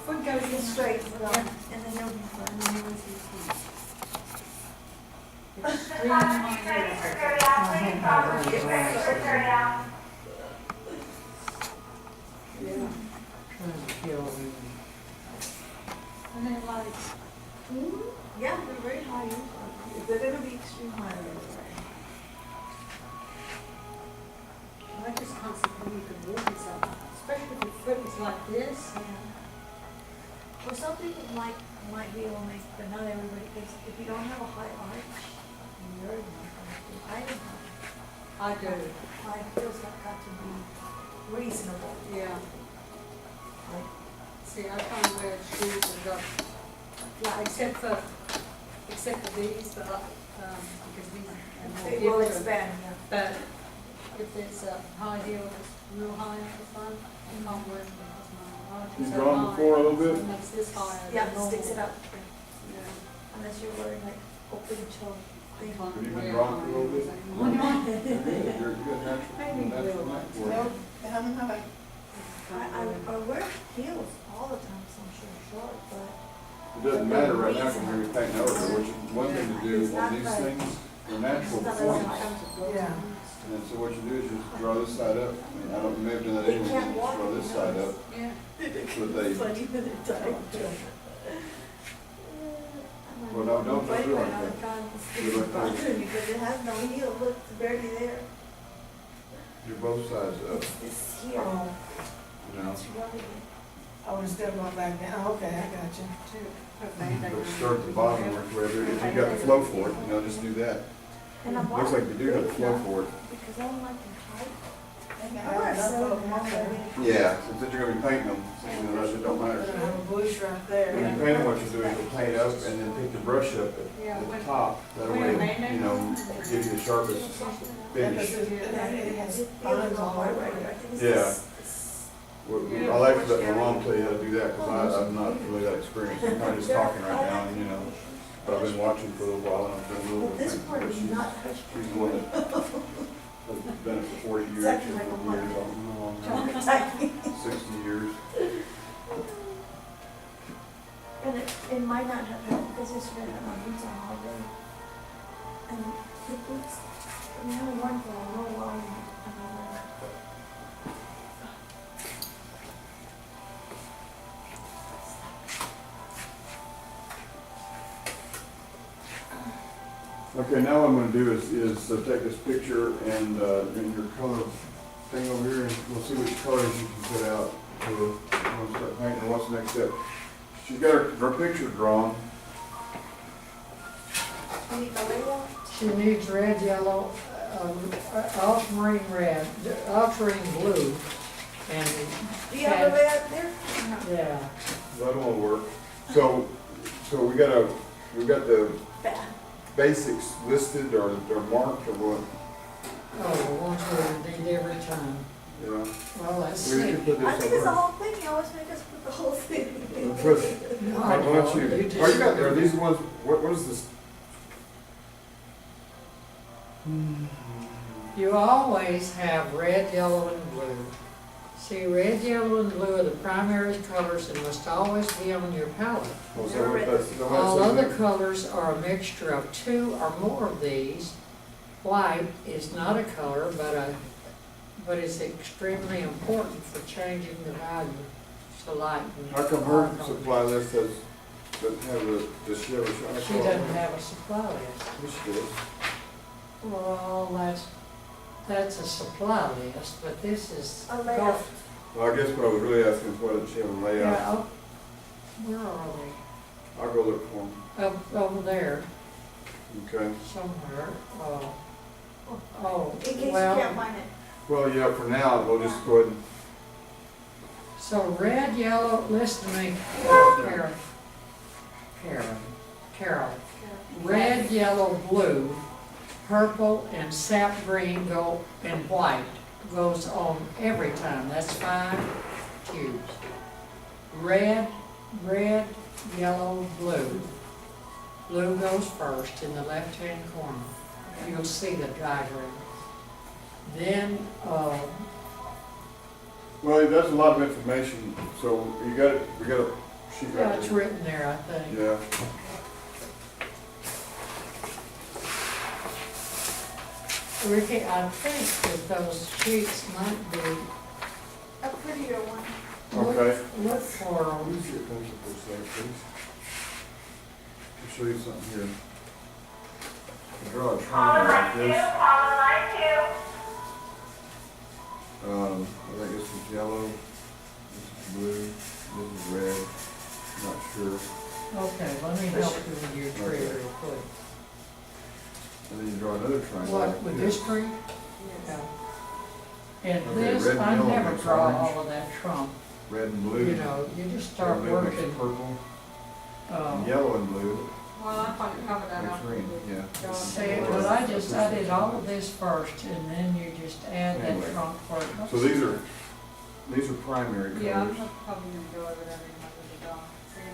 foot goes in it's straight. straight, and then they'll be flat. And then yours is here. Extreme high heels. Yeah. Trying to kill me. And then like, Yeah, they're very high. They're gonna be extreme high. I just can't see how you could walk in something, especially if your foot is like this. Well, some people might be able to make, but not everybody, because if you don't have a high arch, you're not going to. I don't have. I do. High heels have got to be reasonable. Yeah. Like, See, I can't wear shoes that got, yeah, except for these, but, because these are more it will different. expand, yeah. But if it's a high heel that's real high at the front, I can't wear it because my arch is You so drawn high. before a little bit? It makes this higher Yeah, than it normal. sticks it up, Yeah. unless you're wearing like open toe I thing. can't Have you been wear drawn high for a little heels bit? anymore. You're good, you're good, Maybe natural blue neck ones. for it. I wear heels all the time, so I'm sure short, but. It doesn't matter right now from where you're painting over, but one thing to do on these things, they're natural It's not points. like- Yeah. And then so what you do is just draw this side up. I mean, I don't, you may have done that They anyway, can't just walk draw in this side up. Yeah. But they, Funny when they're tight. Well, no, don't Funny do it when like I'm that. trying to Do it stick like that. bothering me, because it has no heel, look, it's barely there. do both sides up, It's this here. you know. It's rubbing it. Oh, instead of going back down, okay, I got you. But start at the bottom or wherever, if you got the flow for it, you know, just do that. And I bought Looks like you do have the big flow enough for it. Because I don't like them tight. I I wear a got seven enough and a half. Yeah, since you're gonna be painting them, you know, that shit don't I matter. have a bush right When there. you paint them, what you do is you paint up and then pick the brush up Yeah, at when- the top. That when way, they- you know, give you the sharpest finish. It has It feels spines all all right over right here. I it. think it's Yeah. this- I like to let my mom tell you how to do that, because I'm not really that experienced. I'm kind of just talking right now, and you know, but I've been watching for a little while, and I've done a little But bit. this part is not touched. She's the one that has done it for 40 years, Exactly she's like a 50 years, I don't know, how long now. Tight. 60 years. And it might not have helped, because yesterday I had my boots on all day. And the boots, I mean, I haven't worn for a little while, and I wear that. Okay, now what I'm gonna do is take this picture and your color thing over here, and we'll see which colors you can put out. We'll start painting. What's the next step? She's got her picture drawn. You need the layout? She needs red, yellow, ultramarine red, ultramarine blue, and, Do you have the layout there? yeah. That won't work. So we got the Bad. basics listed or marked or what? Oh, the ones we need every time. Yeah. Well, let's We see. can put I this think it's the over. whole thing, you always make us put the whole thing. Why don't you, oh, you got, are these the ones, what is this? You always have red, yellow, and blue. See, red, yellow, and blue are the primary colors and must always be on your palette. Oh, so what that's- is that what it All says other there? colors are a mixture of two or more of these. White is not a color, but it's extremely important for changing the value to light. and How come her dark. supply list doesn't have the shiver shine? She doesn't have a supply list. Yes, she does. Well, that's a supply list, but this is. A layout. Well, I guess what I was really asking is why didn't she have a layout? Yeah, oh, where are they? I'll go look for them. Over there Okay. somewhere. Oh, In case you well, can't find it. Well, yeah, for now, we'll just go ahead and, So red, yellow, listen to me, Carol. Red, yellow, blue, purple, and sap green and white goes on every time. That's 5 tubes. Red, yellow, blue. Blue goes first in the left-hand corner. You'll see the diagram. Then, well, that's a lot of information, so you got it, we got a sheet yeah, right it's there. written there, I think. Yeah, Ricky, I think that those sheets might be, A prettier one. okay. look for Let them. me see a pencil for a second, please. I'll show you something here. I draw a triangle like this. I think this is yellow, this is blue, this is red, not sure. Okay, let me help you with your tree Okay. real quick. And then you draw another triangle. What, like with this. this tree? Yeah. And Okay, this, red and I yellow never makes draw orange. all of that trump, Red and blue. you know, you just start Red makes working. purple, um, yellow and blue Well, I thought you covered that makes up. green, yeah. See, well, I did all of this first, and then you just add that Anyway. trunk for it. So these are primary colors. Yeah, I'm probably gonna go over that anyway with the dog.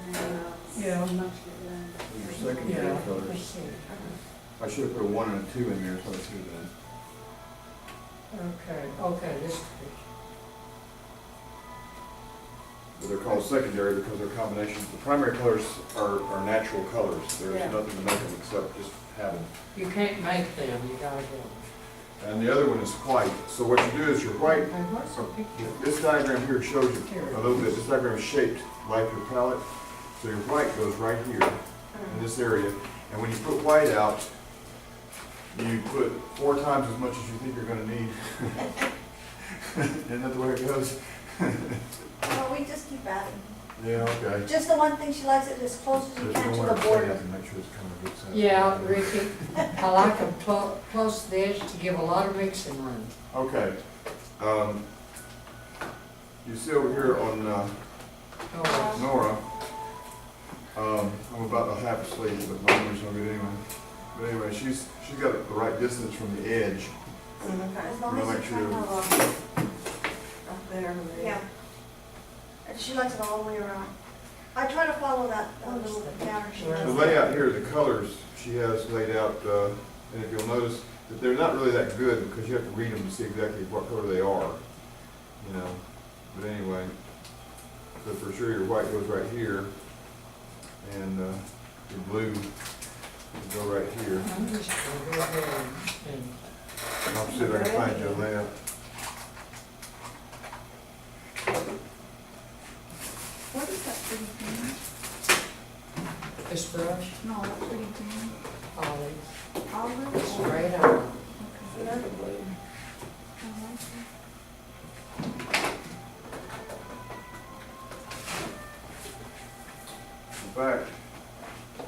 And then, Yeah. much get done. These are secondary Yeah, let's colors. see. I should have put a 1 and a 2 in there, so I should have done. Okay, this tree. But they're called secondary because they're combinations. The primary colors are natural colors. There's Yeah. nothing to make them except just have them. You can't make them, you gotta get them. And the other one is white. So what you do is your white, Okay, what's the picture? this diagram here shows you a little bit. This diagram is shaped like your palette. So your white goes right here in this area. And when you put white out, you put 4 times as much as you think you're gonna need. Isn't that the way it goes? No, we just keep adding. Yeah, okay. Just the one thing she likes it as close as you can to the border. Make sure it's kind of good size. Yeah, Ricky, I like them close to the edge to give a lot of mixing room. Okay. You see over here on Oh, Nora, I'm about a half asleep, but my numbers no good anyway. But anyway, she's got the right distance from the edge. As long Wanna as make you sure- kind of, Up there. yeah. And she likes it all the way around. I try to follow that little pattern she The does. layout here, the colors she has laid out, and if you'll notice that they're not really that good because you have to read them to see exactly what color they are, you know. But anyway, so for sure your white goes right here, and your blue will go right here. I'm just gonna go ahead and I'll see if I can find you a layout. What is that pretty thing? this brush, No, that pretty thing. olive, Olive? straight out. Okay. In fact,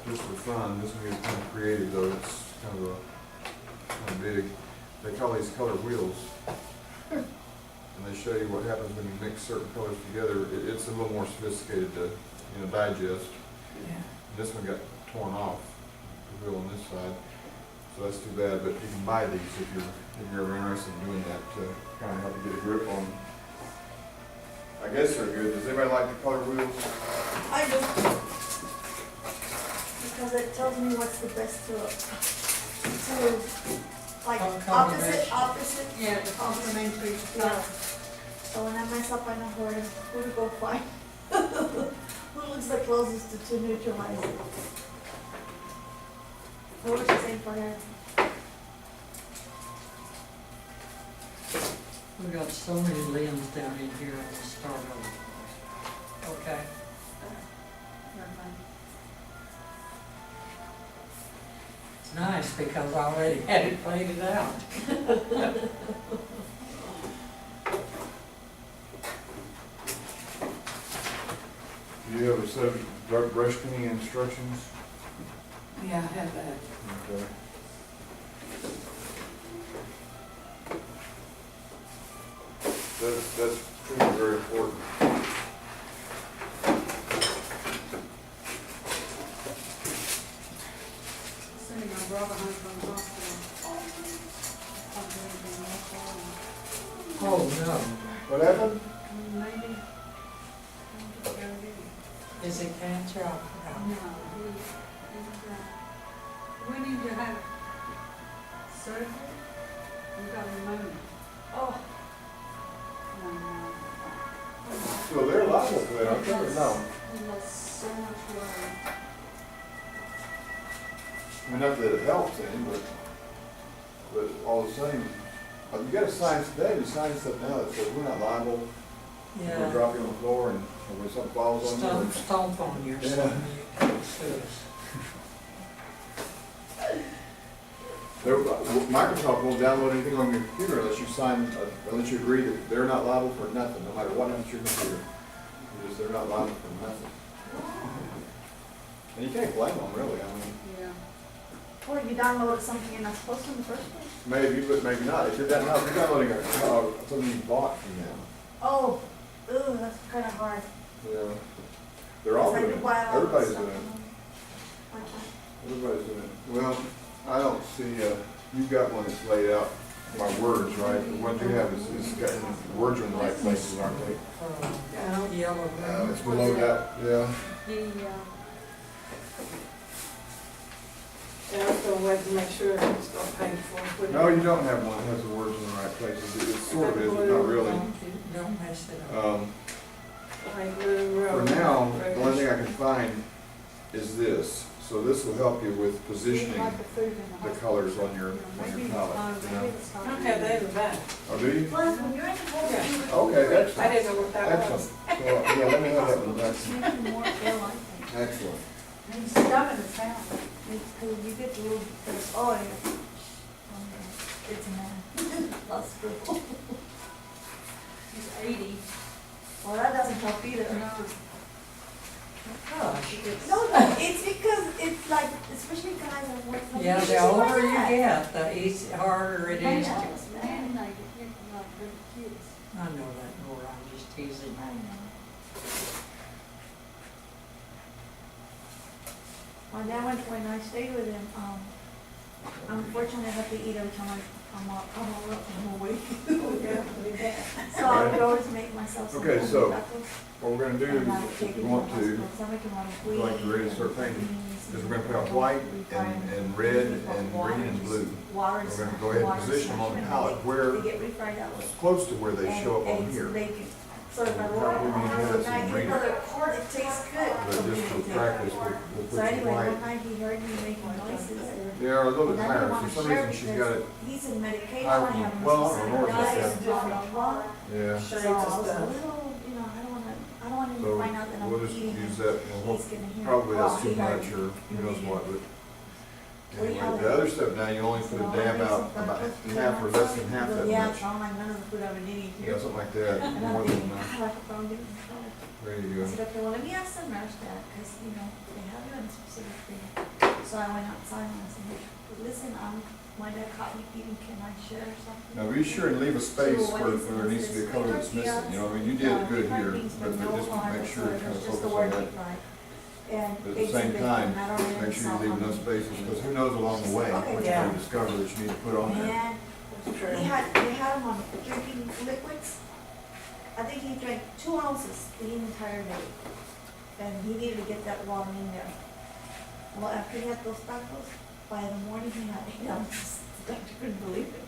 just for fun, this one is kind of creative though, it's kind of big. They call these color wheels. And they show you what happens when you mix certain colors together. It's a little more sophisticated to, digest. Yeah. This one got torn off, the wheel on this side, so that's too bad, but you can buy these if you're ever interested in doing that, to kind of help you get a grip on. I guess they're good. Does anybody like the color wheels? I do. Because it tells me what's the best to like, Combination. opposite. Yeah, the complimentary Yeah. stuff. So when I mess up, I know who to go find. Who looks the closest to neutralize it? What was she saying for her? We got so many limbs down in here, I'm gonna start over. Okay, it's nice because I already had it faded out. Do you have a set of dark brush painting instructions? Yeah, I have that. Okay. that's truly very important. Assuming I brought her home from the hospital. Oh, no. What happened? Maybe. Is it cancer? No, we need to have surgery. We got pneumonia. Oh, So they're liable for that, aren't they, or no? He lost so much blood. I mean, not that it helps any, but all the same, you gotta sign today, you sign stuff now that says we're not liable. We're gonna Yeah. drop you on the floor and or when something falls on you. Stomp on you or Yeah. something, you can't sue us. Microsoft won't download anything on your computer unless you sign, unless you agree that they're not liable for nothing, no matter what happens to your computer. They're not liable for nothing. And you can't blame them, really, I mean, Yeah. well, you downloaded something you're not supposed to in the first place? maybe, but maybe not. If you're downloading something you bought from them. Oh, ooh, that's kind of hard. Yeah. They're all Because I doing do it. buy a lot of Everybody's stuff. doing it. I can't. Everybody's doing it. Well, I don't see, you've got one that's laid out by words, right? The one you have is got, the words are in the right places, aren't they? Yellow. It's below that, yeah. Yeah, I was gonna wait to make sure it's not paid for. Put it- No, you don't have one that has the words in the right places. It sort of is, but not really. Don't mess it up. Like blue, For red, now, red. the only thing I can find is this. So this will help you with positioning Like the food in the the hospital. colors on your Maybe it's palette, time, you maybe know? it's time. I have that in the back. Oh, do you? Plus, when you're in the hole, Yeah. you Okay, I excellent. didn't know what that Excellent. was. So, yeah, let me have that one. That's making more feel like it. excellent. And stuff in the town. Because you get the little, oh, yeah. It's a man. Lots of people. He's 80. Well, that doesn't help either. Gosh. No, no, it's because it's like, especially guys that work. from- Yeah, it's the just like older you that. get, the harder it I is know. to. Man, they get like little kids. I know that, Nora, I'm just teasing. I know. My dad went when I stayed with him, unfortunately I have to eat every time I'm awake. So I would always make myself some. Okay, so- tacos, What we're gonna do, and I would if take you it want the to, hospital. Somebody can run a would like to ready to start painting, is we're gonna put out white and red and green and blue. Water. We're gonna go ahead and position them on the palette where, They get refried that way. close to where they show up on And here. eggs, bacon. So if I We'll roll it probably on have the some night, green. another quart, it tastes good. But just for practice, we'll So put some anyway, white. one night he heard me making noises. They are a little And bit I didn't higher, want for to some share reason it she's got it, because he's in medication, higher I than- have him well, I don't on know, Nora's got diet, that. blah, blah, blah. yeah. So Shades I of was a stuff. little, I don't want him So to find out that I'm we'll just eating. use and that, and we'll, he's gonna hear it. probably Well, that's too he heard much, it. or who knows what, but. We Anyway, have the it. other stuff now, you only put a dab out about half or less than half that Yeah, much. it's all like none of the food I've been eating Yeah, here. something like that, And I'm more than thinking, enough. God, I could probably get in trouble. There you I go. said, okay, well, let me ask the nurse that, because, they have you in a specific thing. So I went outside and I said, hey, listen, my dad caught me eating, can I share something? Now be sure and leave a space So what where is there needs to be a color that's missing, you know, I mean, you did it good here, but just make sure you kind of focus on that. And But at the same time, make sure you leave enough spaces, because who knows along the way, what you Yeah. may discover that you need to put on there. And they had him on drinking liquids. I think he drank 2 ounces the entire day. And he needed to get that water in there. Well, after he had those tacos, by the morning he had 8 ounces. The doctor couldn't believe it.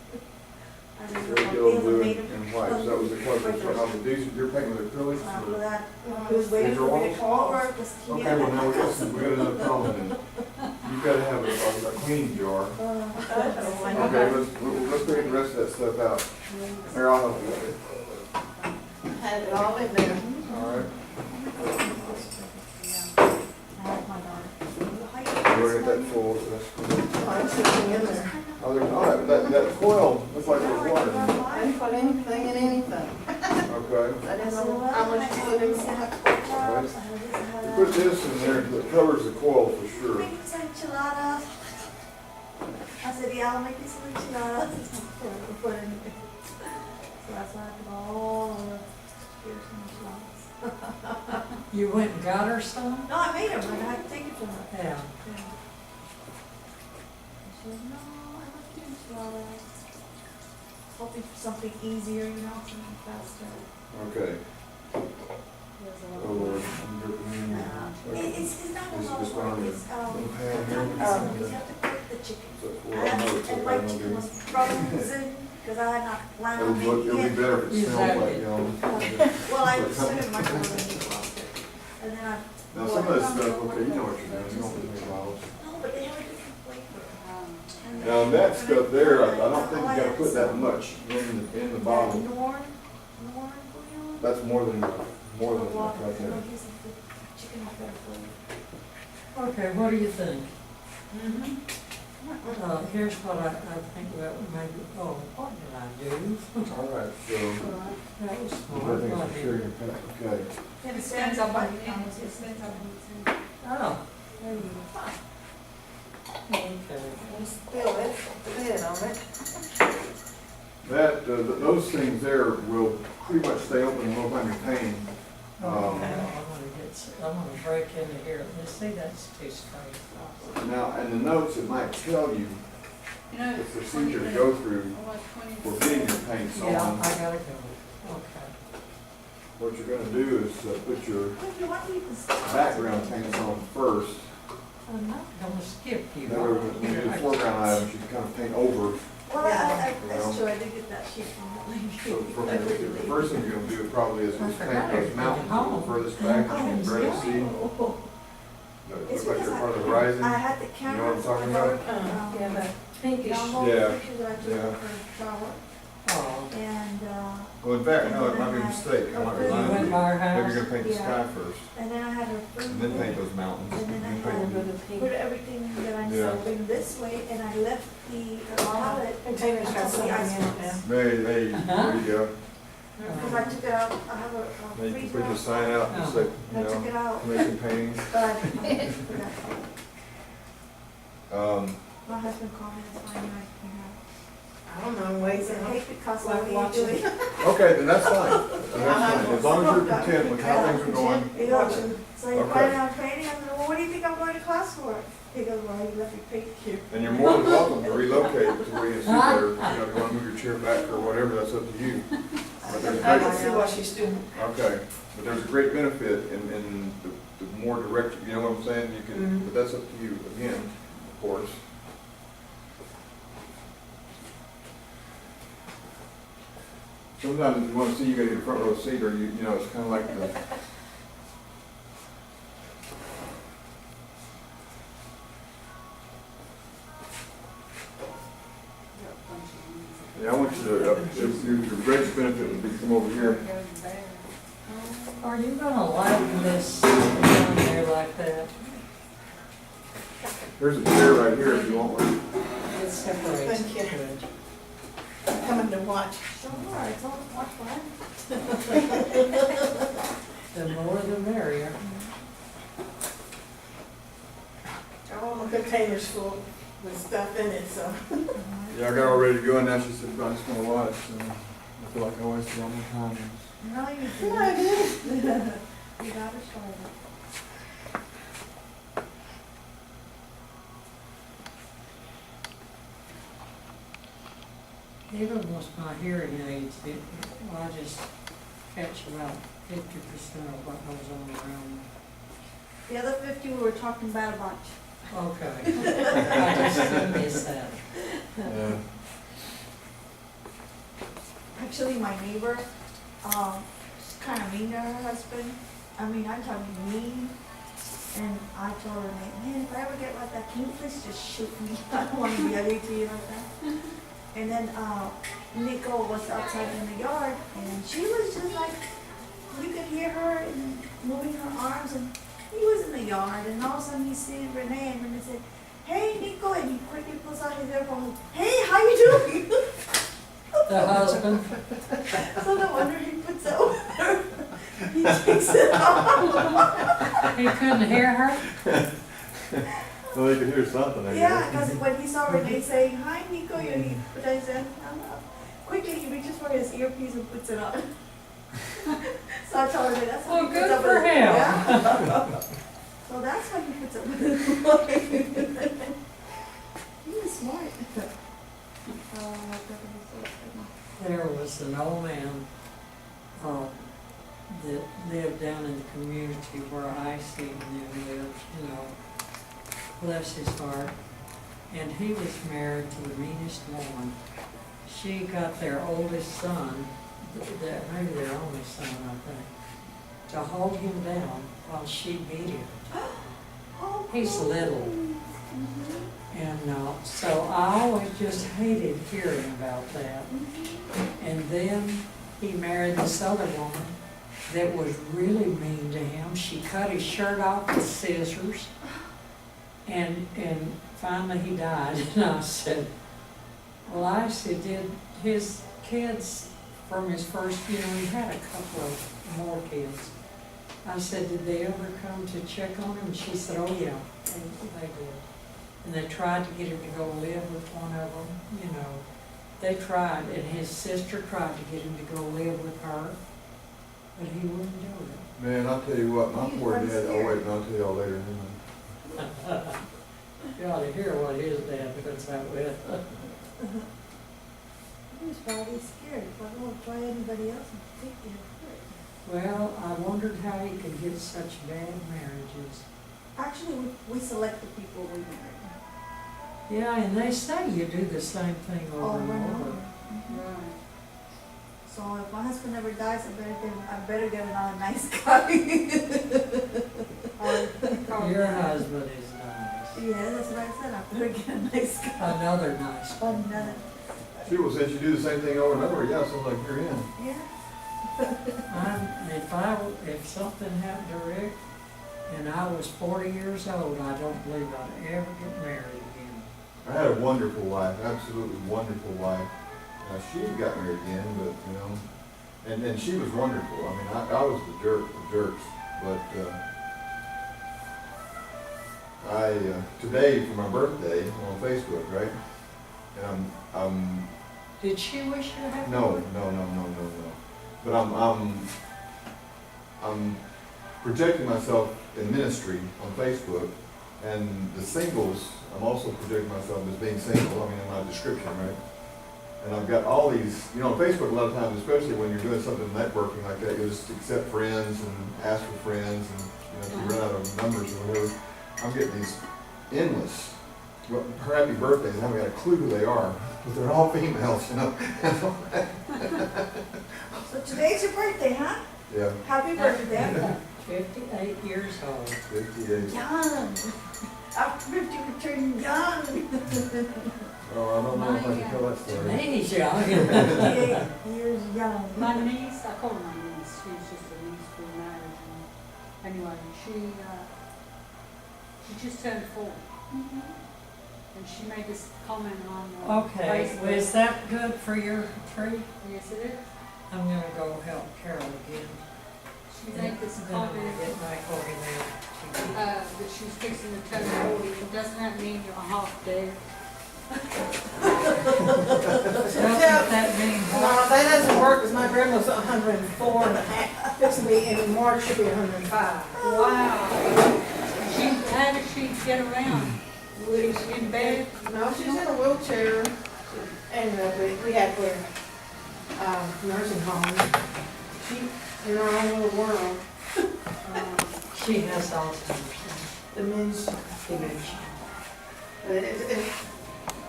I mean, Very yellow, blue, and white, so that was the colors for all the, these, you're painting with acrylics? After or- that, he was waiting These are for me all- to come over, because he Okay, had well, now we got another problem then. You've got to have a cleaning jar. Okay, let's go ahead and rest that stuff out. Here, I'll help you with it. Had it all in there. All right. I like my daughter. We're gonna get that full, so that's good. Oh, it's sitting in there. Oh, there's not, that coil looks like there's water in it. I didn't put anything in anything. Okay. I didn't know how much to put in there. You put this in there, that covers the coil for sure. Make some enchiladas. I said, yeah, I'll make you some enchiladas. Put it in there. So that's why I have to go all over Pearson's lots. You went and got her some? No, I made them, but I had to take it from her. Yeah. Yeah. She said, no, I like Pearson's flowers. Hoping for something easier, you know, something faster. Okay. There's a lot Oh, of Lord, work. I'm dripping in. It's not a This lot is of work, fine. it's, Little pan the here. time consuming, you have to cook the chicken. So for And all notes, and I my don't chicken do. was frozen, because I had not planned on It'll making be it. better if it smells like, you know. Well, I just put it in my microwave and defrosted it. And then I. Now, some of this stuff, okay, you know what you're doing, you don't put any bottles. No, but they have a different flavor. And Now, that stuff there, I don't think you all I gotta had put is that some- much in the That bottle. Nora bouillon. That's more than enough Or right water, you there. know, here's the chicken with better flavor. Okay, what do you think? Mm-hmm. Here's what I think about maybe, oh, what did I do? All right, so, That was smart, everything's wasn't for sure it? your pack, okay. It depends on what, it depends on what Oh, there you go. Okay. And spill it, put the lid on it. That, those things there will pretty much stay open the whole time you're paying. Okay, I'm gonna break into here. Let's see, that's too straight. Now, and the notes, it might tell you You know, the procedure to go through what, for getting your paints Yeah, on. I gotta go. Okay. What you're gonna do is put your If you want, you can stop. background paints on first. I'm not gonna skip you. Then when you do the foreground items, you can kind of paint over. Well, that's true, I did get that sheet from that lady. So from I really the did. first thing you're gonna do probably is I just forgot paint those everything mountains at a little home. furthest back, you can barely see. Oh. That It's look like because they're part of the horizon. I had the You know camera. what I'm talking about? Yeah, that pinkish. Download Yeah, pictures that I took yeah. of her shower, Oh, and, Well, in fact, no, it might be a mistake. I might Okay. you remind went you. by our Maybe house? you're gonna paint the Yeah. sky first, and then I had her and then paint those mountains. And then I and had paint put everything that I'm Yeah. serving this way, and I left the palette. Containers got something in it now. Hey, there you go. Because I took it out, I have a Now you can freezer put your outside. sign out and just say, I you took know, it out, making paintings. but I forgot. My husband called me this morning, I don't know, he ways said, in. hey, Picasso, Like what are you watching. doing? Okay, then that's fine. Then that's fine. As long as you're content with how things are going. He goes, Watching. so you're Okay. planning on painting? I said, well, what do you think I'm going to class for? He goes, well, he let me paint here. And you're more than welcome to relocate to where you sit there. You know, if you want to move your chair back or whatever, that's up to you. But there's I great, can see what she's doing. okay, but there's a great benefit in the more direct, you know what I'm saying? You can, but that's up to you again, of course. Sometimes if you want to see, you gotta get a front row seat, or you know, it's kind of like the. Yeah, I want you to, your greatest benefit would be to come over here. Are you gonna lighten this down there like that? There's a chair right here if you want one. It separates Thank you. it good. Coming to watch. Sure, it's all much fun. The more the merrier. All my containers full with stuff in it, so. Yeah, I got all ready to go, and now she said, I just want to watch, so I feel like I wasted all my time. No, you Yeah, didn't. I did. You got her started. Even with my hearing aids, I just catch about 50% of what goes on around me. The other 50 we were talking about a bunch. Okay. I just missed that. Yeah. Actually, my neighbor, she's kind of mean to her husband. I mean, I'm talking mean. And I told her, man, if I ever get like that, can you please just shoot me? I don't want to be ugly to you like that. And then Nico was outside in the yard, and she was just like, you could hear her and moving her arms, and he was in the yard, and all of a sudden he sees Renee, and Renee said, hey, Nico, and he quickly pulls out his earphone, hey, how you doing? The husband, So no wonder he puts it over there. He takes it off. he couldn't hear her? Well, you could hear something, I Yeah, because when he saw Renee saying, hi, Nico, he put his hand up. quickly he reaches for his earpiece and puts it on. So I told her that's why Well, he puts good up for with it. him. Yeah. So that's why he puts up with it. He was smart. There was an old man that lived down in the community where I seen him live, you know, bless his heart. And he was married to the meanest woman. She got their oldest son, maybe their only son, I think, to hold him down while she beat him. Oh, He's little. And so I always just hated hearing about that. And then he married this other woman that was really mean to him. She cut his shirt off with scissors. And finally he died. And I said, did his kids from his first, you know, he had a couple of more kids. I said, did they ever come to check on him? And she said, oh yeah, they did. And they tried to get him to go live with one of them, you know. They tried, and his sister tried to get him to go live with her, but he wouldn't do it. Man, I'll tell you what, my poor dad, oh wait, I'll tell y'all later. You ought to hear what his dad puts out with. he was probably scared. If I don't try anybody else and think they're hurt. Well, I wondered how he could get such bad marriages. Actually, we select the people we marry. Yeah, and they say you do the same thing over and over. Right. So if my husband ever dies, I better get another nice guy. Your husband is nice. Yeah, that's what I said. I better get a nice guy. Another nice one. Another. She will say you do the same thing over and over, yeah, sounds like you're in. Yeah. If something happened to Rick and I was 40 years old, I don't believe I'd ever get married again. I had a wonderful wife, absolutely wonderful wife. She got married again, but, you know, and then she was wonderful. I mean, I was the jerk of jerks, but today for my birthday, I'm on Facebook, right? And Did she wish you a happy no. birthday? But I'm projecting myself in ministry on Facebook, and the singles, I'm also projecting myself as being single, I mean, in my description, right? And I've got all these, you know, on Facebook a lot of times, especially when you're doing something networking like that, you just accept friends and ask for friends, and, you know, if you run out of numbers or whatever, I'm getting these endless, happy birthdays, I haven't got a clue who they are, but they're all females, you know? So today's your birthday, huh? Yeah, Happy birthday. 58 years old. 58. Young. After 50, we turn young. Oh, I don't know if I can tell that story. He's young. 58 years young. My niece, I call her my niece, she's just a niece for marriage. And anyway, she just turned 4. And she made this comment on Okay, Facebook. well, is that good for your tree? Yes, it is. I'm gonna go help Carol again. She made this Then I'm gonna comment get back over there. that she's fixing to turn 40. It doesn't that mean you're half dead? Doesn't that mean No, what? that doesn't work, because my grandma's 104 and a half. Fixing to be, in March, she'll be 105. Wow. How does she get around? She's in bed? No, she's in a wheelchair, and we had her nursing home. She, in her own little world, She has Alzheimer's dementia. dementia.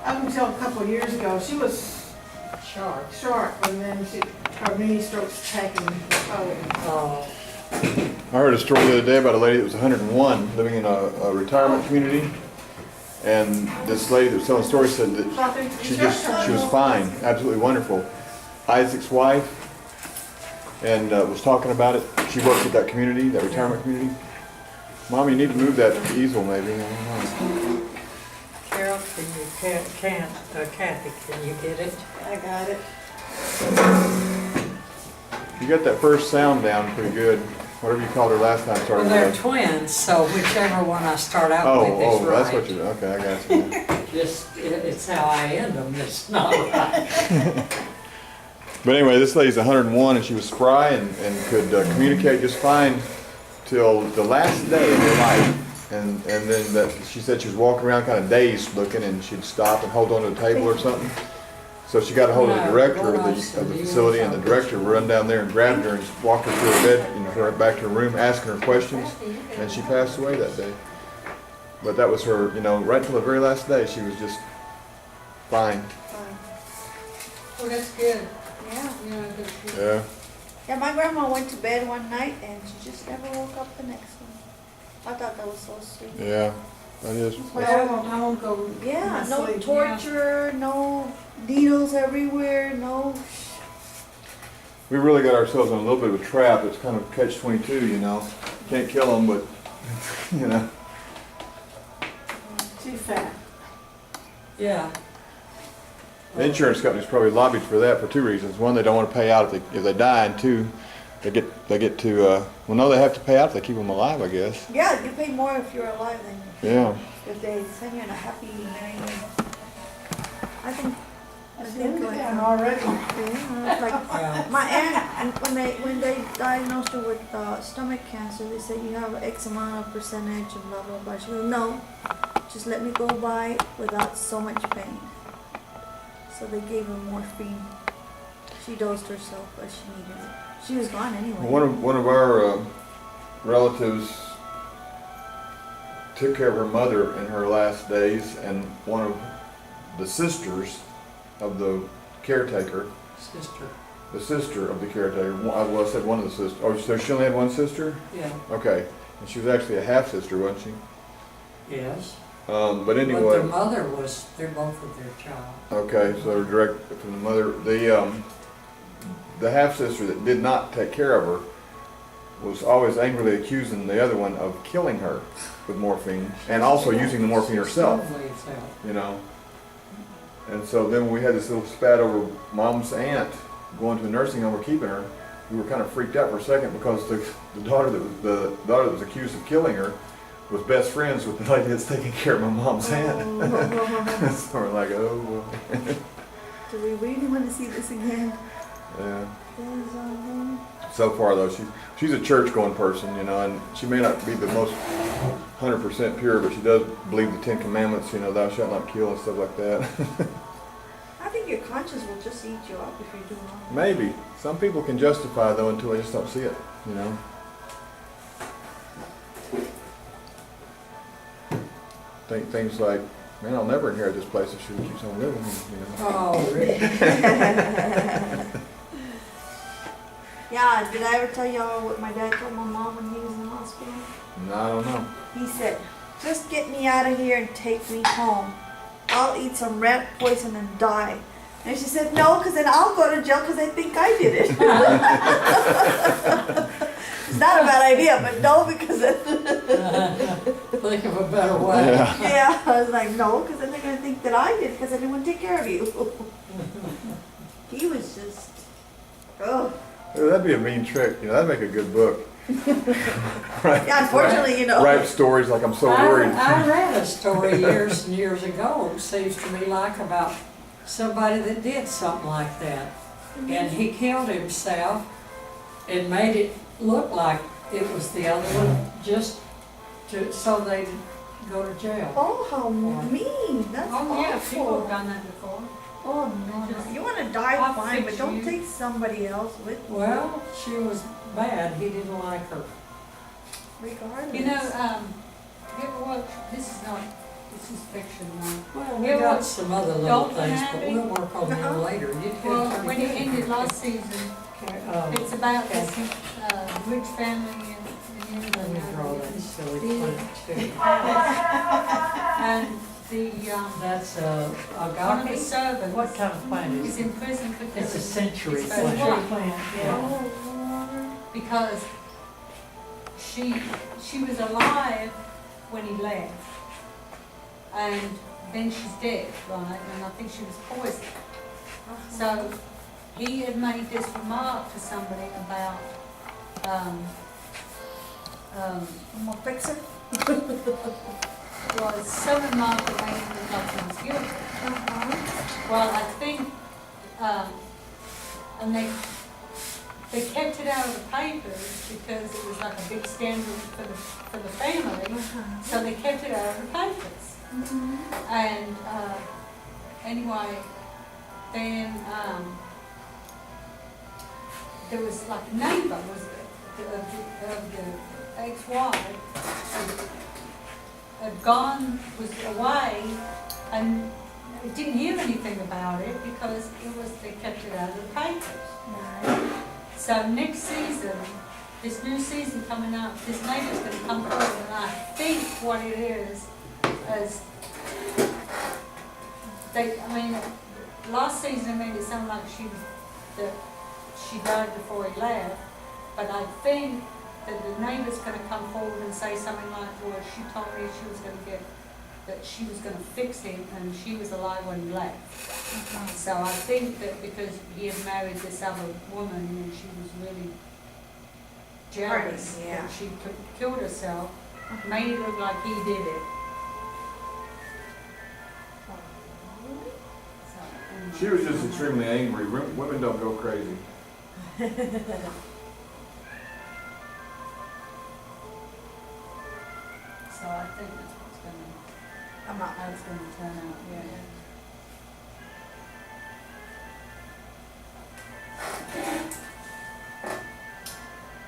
Up until a couple of years ago, she was Sharp. sharp, and then her mini strokes taken. Oh, I heard a story the other day about a lady that was 101 living in a retirement community, and this lady that was telling the story said that she was fine, absolutely wonderful. Isaac's wife, and was talking about it. She works at that community, that retirement community. Mom, you need to move that easel maybe. I don't know. Carol, Kathy, can you get it? I got it. You got that first sound down pretty good. Whatever you called her last time started Well, they're with. twins, so whichever one I start out with is right. That's what you, okay, I got you. It's how I end them, it's not right. But anyway, this lady's 101 and she was spry and could communicate just fine till the last day of her life. And then she said she was walking around kind of dazed looking, and she'd stop and hold on to a table or something. So she got a hold of the director of the facility, and the director run down there and grabbed her and walked her to her bed and her back to her room, asking her questions, and she passed away that day. But that was her, you know, right till the very last day, she was just fine. Well, that's good. Yeah. You know, that's good. Yeah. Yeah, my grandma went to bed one night and she just never woke up the next one. I thought that was so sweet. Yeah, that is. Well, I won't go. Yeah, to no sleep. torture, no needles everywhere, no. We really got ourselves in a little bit of a trap. It's kind of catch-22, you know. Can't kill them, but, you know. Too fat. Yeah. The insurance companies probably lobbied for that for two reasons. One, they don't want to pay out if they die, and two, they get to well, no, they have to pay out if they keep them alive, I guess. Yeah, you pay more if you're alive than Yeah. if they send you in a happy married. I think And already. yeah, like Yeah. my aunt, when they diagnosed her with stomach cancer, they said you have X amount of percentage and blah blah blah. She goes, no, just let me go by without so much pain. So they gave her morphine. She dosed herself as she needed it. She was gone anyway. One of our relatives took care of her mother in her last days, and one of the sisters of the caretaker, the sister of the caretaker, well, I said one of the sisters. Oh, so she only had one sister? Yeah. Okay. And she was actually a half sister, wasn't she? Yes. But But anyway. their mother was, they're both of their child. Okay, so they're direct from the mother. The half sister that did not take care of her was always angrily accusing the other one of killing her with morphine, and also using the morphine herself. Totally herself. You know. And so then when we had this little spat over Mom's aunt going to a nursing home or keeping her, we were kind of freaked out for a second because the daughter that was accused of killing her was best friends with the lady that's taking care of my mom's aunt. So we're like, oh boy. Do we really want to see this again? Yeah. So far though, she's a church-going person, you know, and she may not be the most 100% pure, but she does believe the 10 Commandments, you know, thou shalt not kill and stuff like that. I think your conscience will just eat you up if you do wrong. Maybe. Some people can justify though until they just don't see it, you know. Think things like, man, I'll never inherit this place if she keeps on living, you know. Oh, really? Yeah, did I ever tell y'all what my dad told my mom when he was in the hospital? No, I don't know. He said, just get me out of here and take me home. I'll eat some rat poison and die. And she said, no, because then I'll go to jail because I think I did it. It's not a bad idea, but no, because then... Think of a better way. Yeah. Yeah, I was like, no, because then they're going to think that I did because I didn't want to take care of you. He was just, oh. Ooh, that'd be a mean trick, you know, that'd make a good book. Yeah, unfortunately, you know. Write stories like I'm so worried. I read a story years and years ago, it seems to me like, about somebody that did something like that. And he killed himself and made it look like it was the other one, just so they'd go to jail. Oh, how mean. That's Oh, yeah, people have awful. done that before. Oh, no, no. You want to die, I'll fine, but fix don't you. take somebody else with you. Well, she was bad, he didn't like her. Regardless. You know, you ever watch, this is fiction now. Well, we Yeah, got well, some other little Dalton things, but Abbey. we'll work on them later. You Well, can when it ended last season, it's about okay. this rich family in Let me draw England. that silly plant too. And the, That's one of the agave. servants What kind of plant is is it? in prison for It's a killing century his plant. first wife. Yeah. Because she was alive when he left, and then she's dead, right? And I think she was poisoned. So he had made this remark to somebody about I'm a fixer. was some remark that made him look like he was guilty. Well, I think And they kept it out of the papers because it was like a big scandal for the family, so they kept it out of the papers. And, anyway, then, there was like a neighbor, was of the ex-wife, was away, and didn't hear anything about it because they kept it out of the papers. So next season, this new season coming up, this neighbor's gonna come forward, and I think what it is last season it made it sound like she died before he left, but I think that the neighbor's gonna come forward and say something like, well, she told me that she was gonna fix him, and she was alive when he left. So I think that because he had married this other woman, and she was really jealous, Right, yeah. that she killed herself, made it look like he did it. So, She was just extremely angry. Women don't go crazy. So I think that's what's how it's gonna turn out, yeah.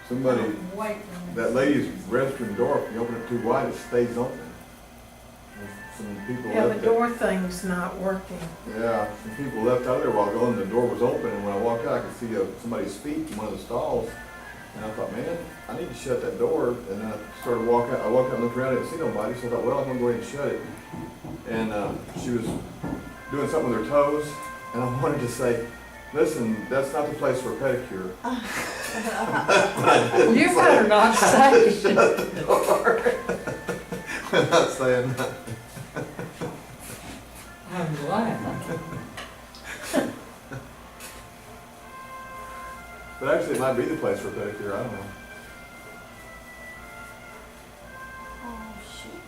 Somebody, I'm waiting. that lady's restroom door, if you open it too wide, it stays open. Some people Yeah, the left it. door thing's not working. Yeah, some people left out there a while ago, and the door was open, and when I walked out, I could see somebody's feet in one of the stalls. And I thought, man, I need to shut that door. And then I started walking out. I walked out and looked around, I didn't see nobody, so I thought, well, I'm gonna go ahead and shut it. And she was doing something with her toes, and I wanted to say, listen, that's not the place for a pedicure. You better not say it. Shut the door. I'm not saying that. I'm glad. But actually, it might be the place for a pedicure, I don't know. Oh, shoot.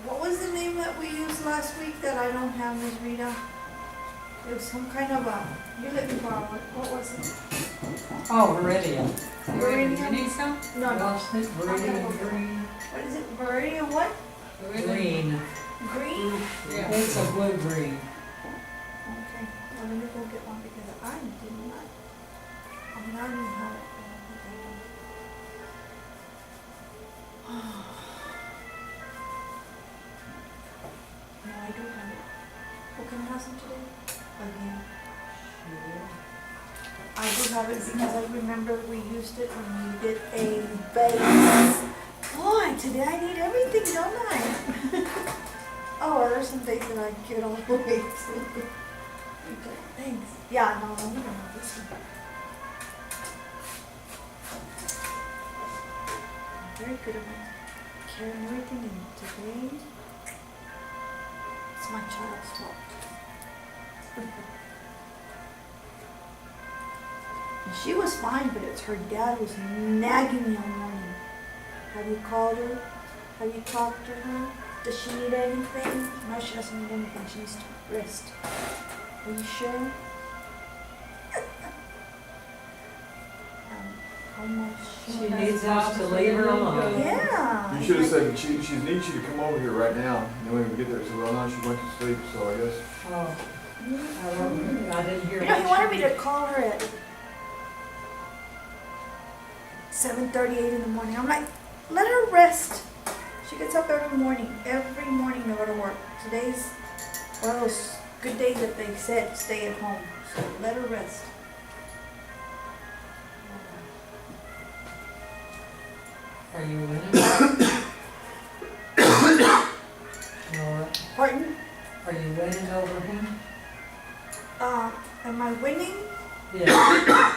What was the name that we used last week that I don't have, Ms. Rheda? It was some kind of you let me borrow it. What was it? Oh, Viridian. You need some? No, no. Lost it, Viridian green. What is it? Viridian what? Green. Green? Yeah. It's a blue green. Okay. Well, let me go get one because I did not. I mean, I knew how it. No, I do have it. Oh, can I have some today? Again. I do have it because I remember we used it when we did a base. Boy, today I need everything, don't I? Oh, there's some days that I get all the way to. Thanks. Yeah, no, I'm gonna have this one. I'm very good about carrying everything in today. It's my child's fault. And she was fine, but it's her dad who's nagging me all morning. Have you called her? Have you talked to her? Does she need anything? No, she doesn't need anything. She needs to rest. Are you sure? Almost She sure. needs us to leave her alone. Yeah. You should have said, she needs you to come over here right now. And then when we get there, I said, well, no, she went to sleep, so I guess. Oh, I didn't hear. You know, he what wanted me she- to call her at 7:38 in the morning. I'm like, let her rest. She gets up every morning to go to work. Today's one of those good days that they said stay at home. So let her rest. Are you winning? Nora, Pardon? are you winning over him? Am I winning? Yeah.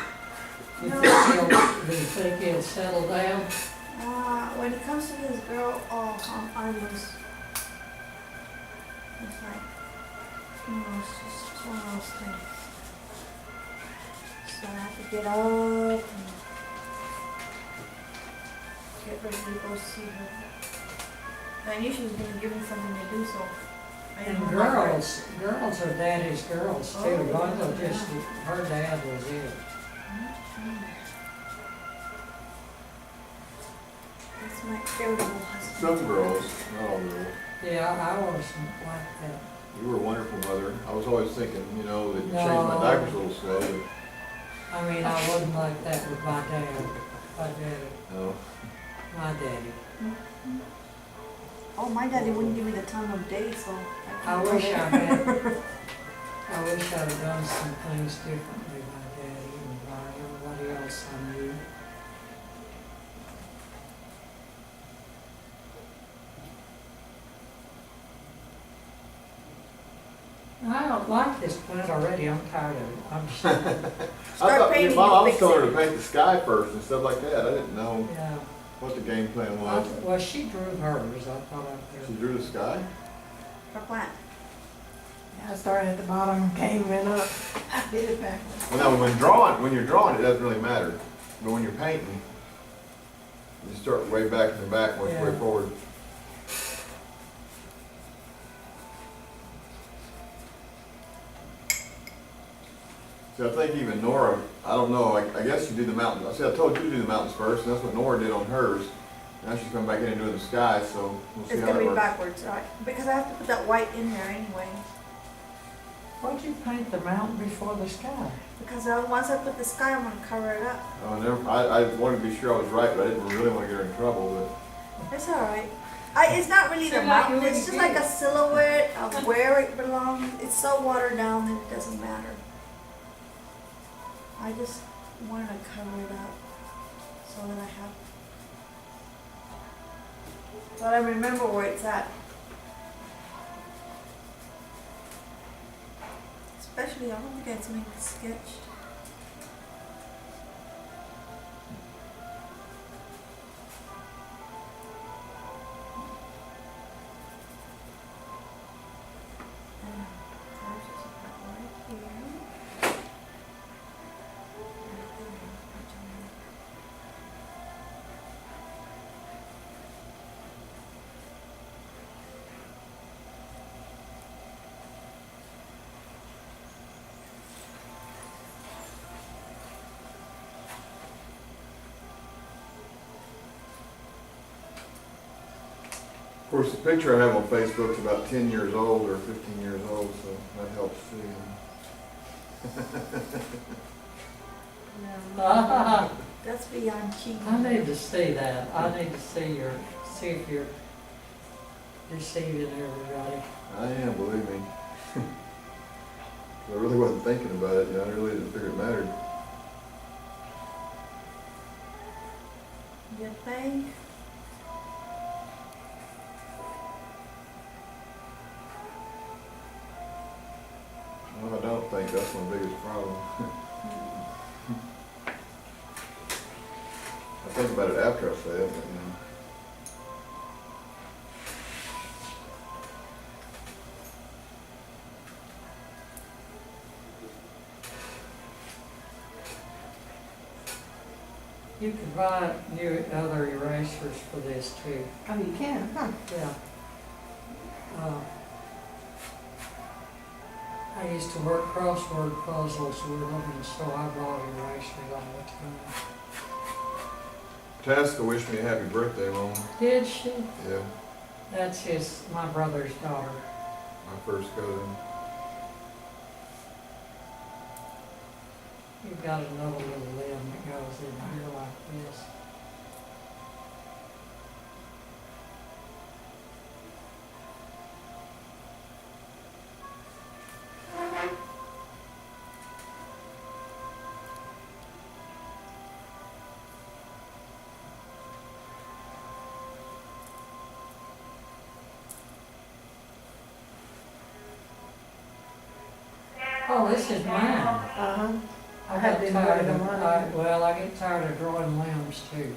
You No. do you think he'll settle down? When it comes to this girl, I lose. It's like, it's just one of those things. So I have to get up and get ready to go see her. And I knew she was going to give me something to do, so And girls are daddy's girls too. Oh, Rhonda yeah. just, her dad was it. That's my irritable husband. Some girls, not all girls. Yeah, I wasn't like that. You were a wonderful mother. I was always thinking, you know, that you changed No. my diapers a little slow, but I mean, I wasn't like that with my dad. no. My daddy. Oh, my daddy wouldn't give me the time of day, so. I wish I had, I wish I'd have done some things differently by daddy and by everybody else I knew. I don't like this plant already, I'm tired of it. I'm just, I thought, painting, Mom, I was fix telling her it. to paint the sky first and stuff like that. I didn't know yeah. what the game plan was. Well, she drew hers, I thought up She there. drew the sky? For plant. Yeah, I started at the bottom, came in up, did it backwards. Well, now, when you're drawing, it doesn't really matter. But when you're painting, you start way back in the back, work way Yeah. forward. See, I think even Nora, I don't know, I guess you do the mountains. I said, I told you to do the mountains first, and that's what Nora did on hers. Now she's coming back in and doing the sky, so we'll see It's how gonna that be works. backwards, right? Because I have to put that white in there anyway. Why'd you paint the mountain before the sky? Because once I put the sky, I'm gonna cover it up. I wanted to be sure I was right, but I didn't really want to get her in trouble, It's all right. It's not really So the like mountain, you it's just already like a silhouette of where it belongs. It's so watered down that it doesn't matter. I just wanted to cover it up so that I have. So I remember where it's at. Especially, I don't think I had to make the sketch. Of course, the picture I have on Facebook is about 10 years old or 15 years old, so that helps too. That's beyond cheating. I need to see that. I need to see if you're deceiving everybody. I am, believe me. I really wasn't thinking about it, I really didn't figure it mattered. You think? No, I don't think that's my biggest problem. I think about it after I say it, but you know. You could buy new other erasers for this too. Oh, you can, huh? Yeah. I used to work crossword puzzles with them, and so I bought erasers all the time. Tasca wished me a happy birthday, Mom. Did she? Yeah, That's my brother's daughter. my first cousin. You've got another little limb that goes in here like this. Oh, this is mine. Uh-huh. I had get been tired working of, on mine. well, I get tired of drawing limbs too.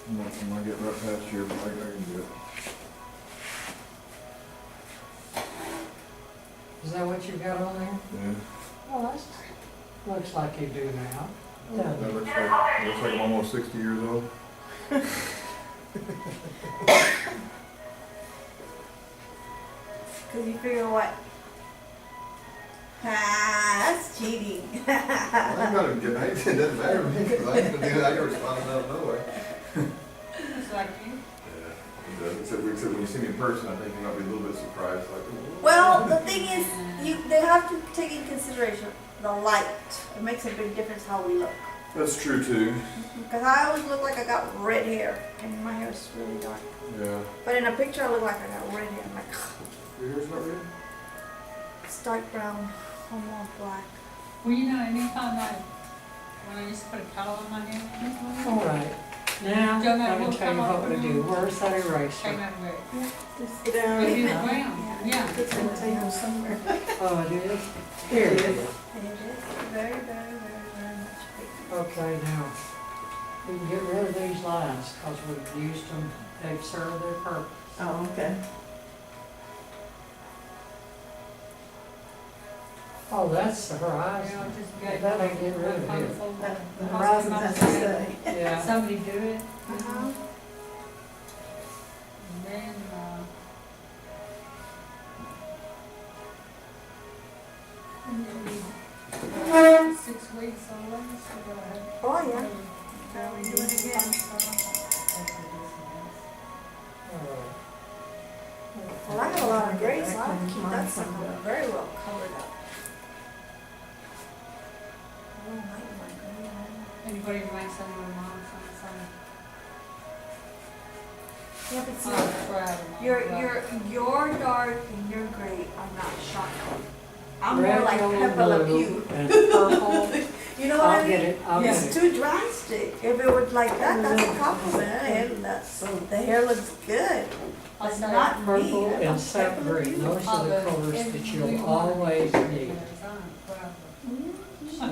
I'm gonna get right past here, but I can do it. Is that what you got on there? Yeah. Oh, that's Looks like you do now. That doesn't it? looks like I'm almost 60 years old. Cause you figure what? Ah, that's cheating. I'm gonna get, it doesn't matter to me, because I can do, I can respond out of nowhere. It's like you. Yeah, it does. Except when you see me in person, I think you might be a little bit surprised, like, "Ooh." Well, the thing is, they have to take in consideration the light. It makes a big difference how we look. That's true too. Because I always look like I got red hair, and my hair is really dark. Yeah. But in a picture, I look like I got red hair. I'm like, Your hair's not red? it's dark brown, almost black. Well, you know, anytime when I used to put a towel on my hair, All right, now, Don't know, let me we'll tell you come what up we with do. it. Where's that came eraser? out red. Just sit down. It is Yeah. brown, yeah. It's on the table somewhere. Oh, it is? Here it is. And it is very, very, very, very much bigger. Okay, now, we can get rid of these lines, because we've used them, they've served their purpose. Oh, okay. Oh, that's the You horizon. know, just get. That ain't get rid of it. The horizon has to stay. Yeah. Somebody do it, Uh-huh. and then, 6 weeks or less, we gotta have. Oh, yeah. Now we do it again. Oh. Well, I have a lot of gray, so I can keep that sucker very well covered up. I don't like my gray hair. Anybody like some of my mom's on Yeah, but some? see, Oh, crap. your dark and your gray are not sharp. I'm more Red, like yellow, Peppa Le blue, Pew. and purple. You know what I I'll mean? get it, I'll get It's it. too drastic. If it was like that, that's a compliment. And the hair looks good. I'll But say not me. Purple I'm and sap Peppa Le green, Pew. those are the colors that you'll always need. So,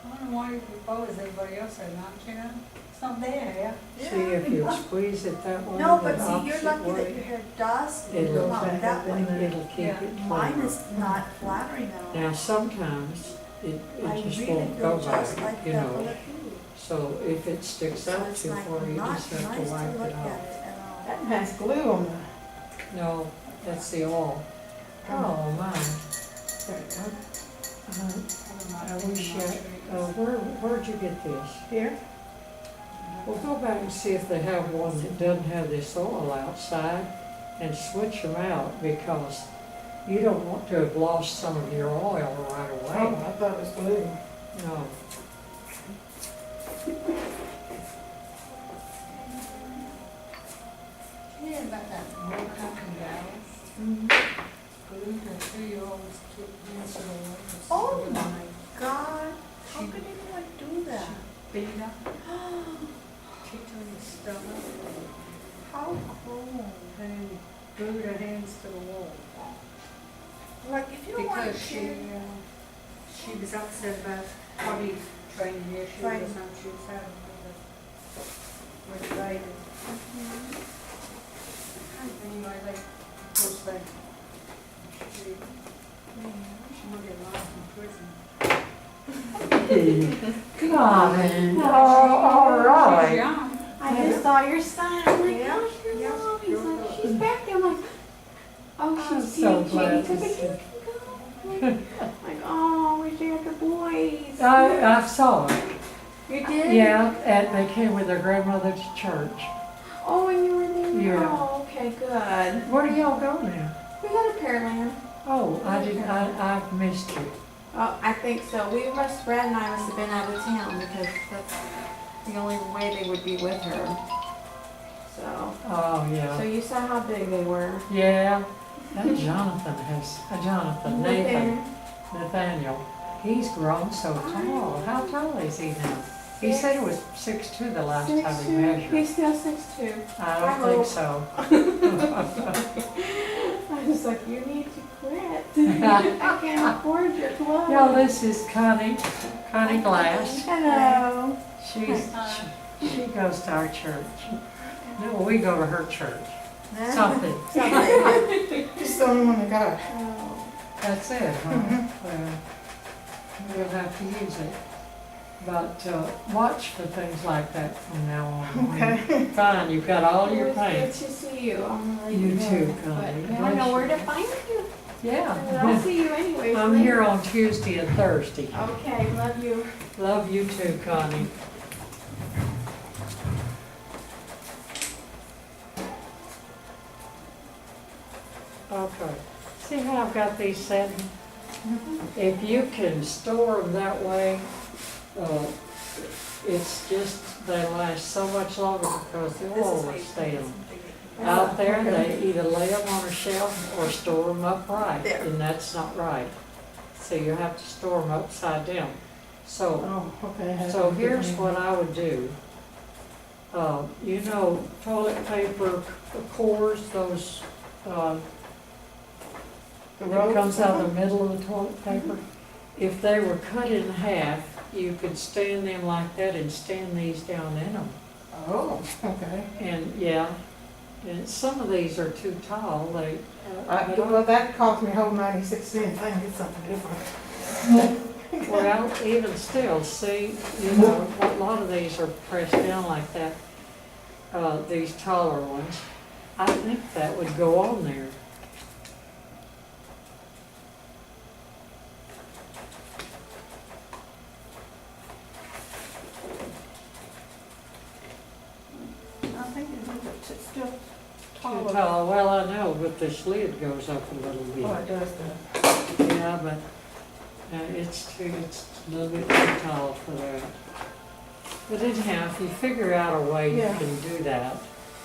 I don't know why you propose everybody else are not, you know? It's not there, yeah. see if you squeeze it that way, No, the but see, you're opposite lucky that your way, hair does it'll, come out that way. it'll keep Yeah. it Mine clean. is not flattering at all. Now, sometimes it I just really won't go feel just back, like you Peppa Le know. Pew. So if it sticks So out it's too like far, you not just have nice to to wipe look it at off. it at all. That has glue on the, No, that's the oil. Oh, my. I wish where'd you get this? here. Well, go back and see if they have one that doesn't have this oil outside and switch them out, because you don't want to have lost some of your oil right Oh, away. I thought it was glue. No. Yeah, about that one company guys, Mhm. glued her 3-year-old's kid into the wall. Oh my God, how could anyone do that? Beat up, kicked her in the stomach, How cruel. and glued her hands to the wall. Like, if you don't want to Because share. she was upset about potty training issue or Right. something she was having with Rheda. Anyway, they, of course, she might get life in prison. Come on. She's All right. young. I just saw your son. I'm like, Yeah, gosh, your yeah, mom. He's you're like, good. she's back there. I'm like, oh, I'm she's so teaching. glad He's to like, see. you can go. Like, oh, where's your other boys? I saw it. You did? Yeah, and they came with their grandmother to church. Oh, and you were there? Yeah. Oh, okay, good. Where do y'all go now? We got a Pearland. Oh, I missed you. Oh, I think so. Brad and I must have been out of town because that's the only way they would be with her. So, Oh, so yeah. you saw how big they were. Yeah, that Jonathan, Nathan. Nathaniel, he's grown so tall. How tall is he now? He said it was 6'2" the last time he 6'2". measured. He's still 6'2". I I don't think hope. so. I was like, you need to quit. I can't afford your clothes. No, this is Connie Glass. Hello. She goes to our church. No, we go to her church. Something. Just the only one I got. Oh. That's it, huh? Well, we'll have to use it. But watch for things like that from now on. Okay. Fine, you've got all your It's good paint. to see you. I'm really You good. too, But Connie. now I know where to find you. And I'll Yeah. see you anyway. I'm here on Tuesday and Thursday. Okay, love you. Love you too, Connie. Okay, see how I've got these set? If you can store them that way, it's just, they last so much longer because the oil will stay in them. Out there, they either lay them on a shelf or store them upright, There. and that's not right. So you have to store them upside down. So, Oh, okay. so here's what I would do. You know, toilet paper cores, those, it comes out of the middle of the toilet paper. If they were cut in half, you could stand them like that and stand these down in them. Oh, okay. And, yeah, and some of these are too tall, they, Well, that cost me a whole 96 cents. I can get something different. well, even still, see, you know, a lot of these are pressed down like that, these taller ones. I think that would go on there. I think it's still Too taller. tall, well, I know, but this lid goes up a little bit. Oh, it does. Yeah, but it's a little bit too tall for that. But anyhow, if you figure out a way you Yeah. can do that,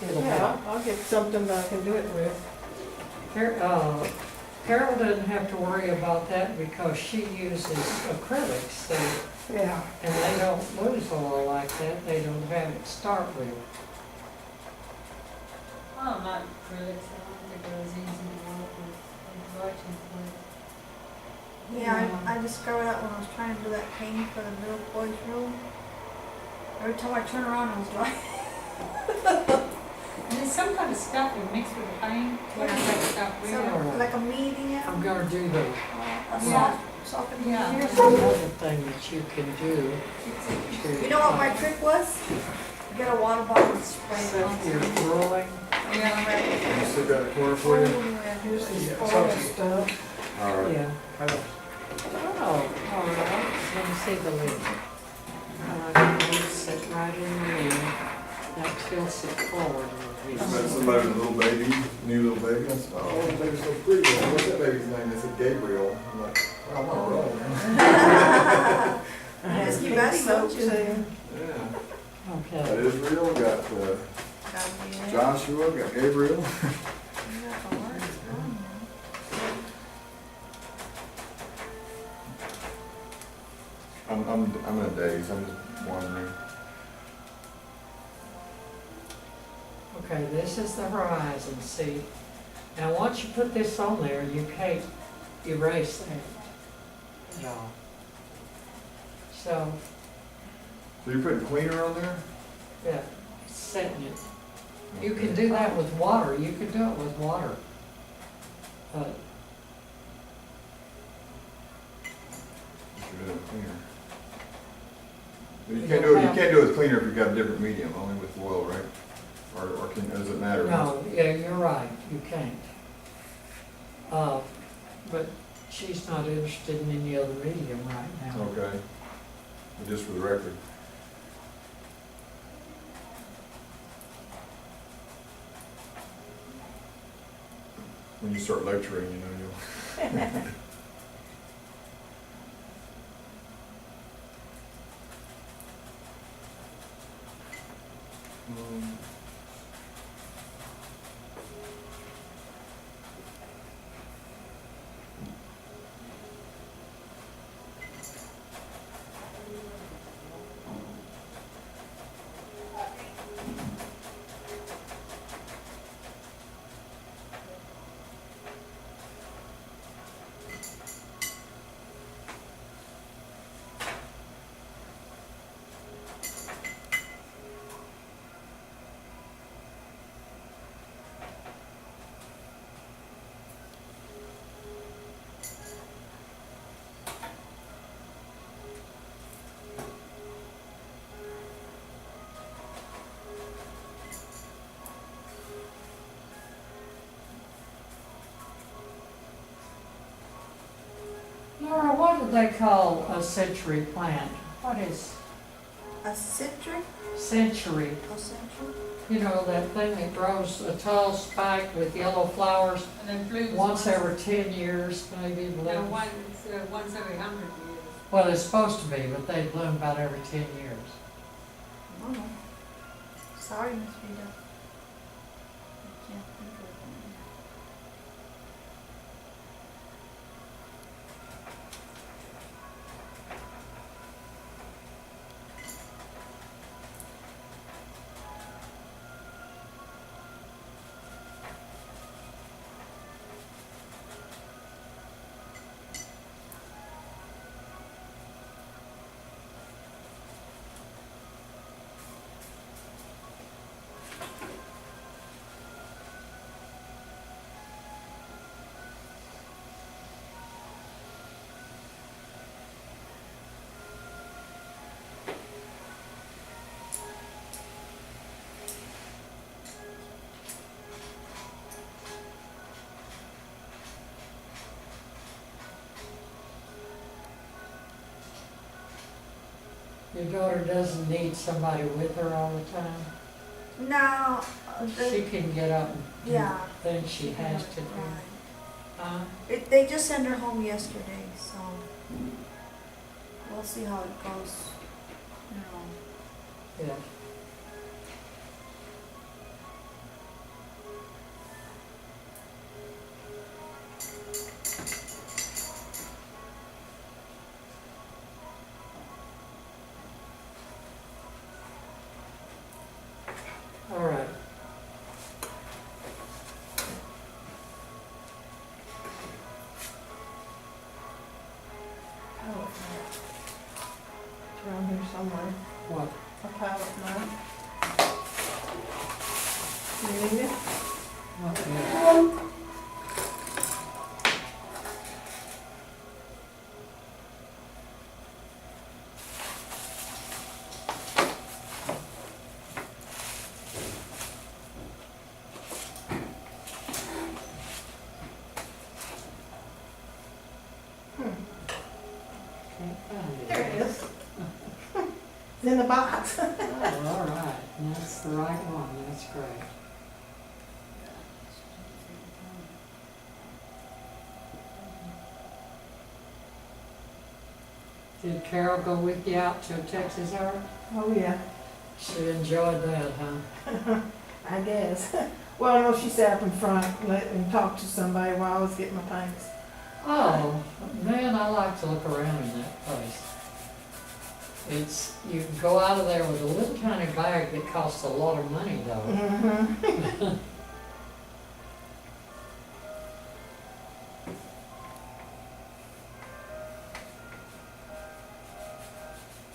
it'll help. Yeah, I'll get something that I can do it with. Carol doesn't have to worry about that because she uses acrylics, so, Yeah. and they don't lose oil like that, they don't have it start with. Oh, not acrylics, I don't think it was easy to work with watching for. Yeah, I discovered that when I was trying to do that painting for the little boy's room. Every time I turn around, it was like, And there's some kind of stuff you mix with the paint, what is that stuff Yeah. really? like a medium, I'm gonna do the, a Yeah. softened Yeah. medium. here's another thing that you can do to. You know what my trick was? Get a water bottle and spray it Set on. your growing, Yeah. You still got a corner for you? Here's the Yeah. spoiled stuff. All right. yeah. Oh, all right, let me see the lid. It'll sit right in there. That tilts it forward. I met somebody with a little baby, new little baby. I said, oh, the baby's so pretty. I said, what's that baby's name? They said Gabriel. I'm like, well, I'm not wrong. Ask you about it, don't you? Yeah. That Okay, is real. Got Joshua, got Gabriel. I'm in a daze. I'm just wondering. okay, this is the horizon, see? Now, once you put this on there, you can't erase that at all. So, So you're putting cleaner on there? yeah, it's setting it. You can do that with water, you can do it with water. But You should do it cleaner. But you can't do it. You can't do it with cleaner if you've got a different medium. Only with oil, right? Or does it matter? no, yeah, you're right, you can't. But she's not interested in any other medium right now. Okay. But just for the record. When you start lecturing, you know, you'll. they call a century plant? What is A citric century? or central? You know, that thing that grows a tall spike with yellow flowers And then blooms once every 10 years, maybe No, blooms. once every 100 years. Well, it's supposed to be, but they bloom about every 10 years. Oh, sorry, Miss Rheda. I can't think of one. Your daughter doesn't need somebody with her all the time. No, She can get up and do yeah. things she has to do. Right. They just sent her home yesterday, so we'll see how it goes. You know. Yeah. All right. Palette knife. It's around here somewhere. What? A palette knife. You need it? What? Yeah. Can't find it. There it is. It's in the box. Oh, all right. That's the right one. That's great. Did Carol go with you out to Texas Art? Oh, yeah, She enjoyed that, huh? I guess. Well, no, she sat up in front, and talked to somebody while I was getting my paints. Oh, man, I like to look around in that place. You can go out of there with a little tiny bag that costs a lot of money, though. Mm-hmm.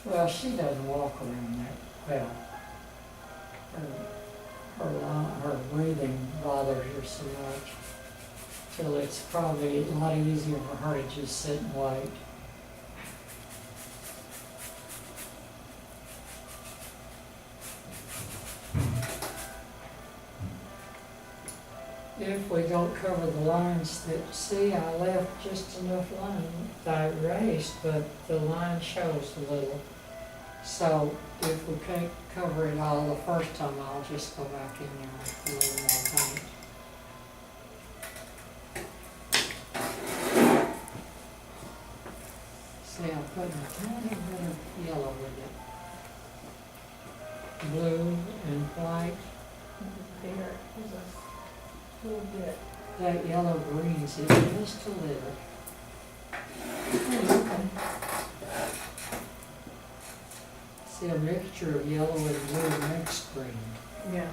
Well, she doesn't walk around that well. Her breathing bothers her so much, till it's probably a lot easier for her to just sit and wait. If we don't cover the lines that, see, I left just enough line that I erased, but the line shows a little. So if we can't cover it all the first time, I'll just go back in there with a little more paint. See, I'm putting a tiny bit of yellow with it. Blue and white. There, there's a little bit. That yellow greens is just a little. Okay. See, a mixture of yellow and blue makes green. Yeah.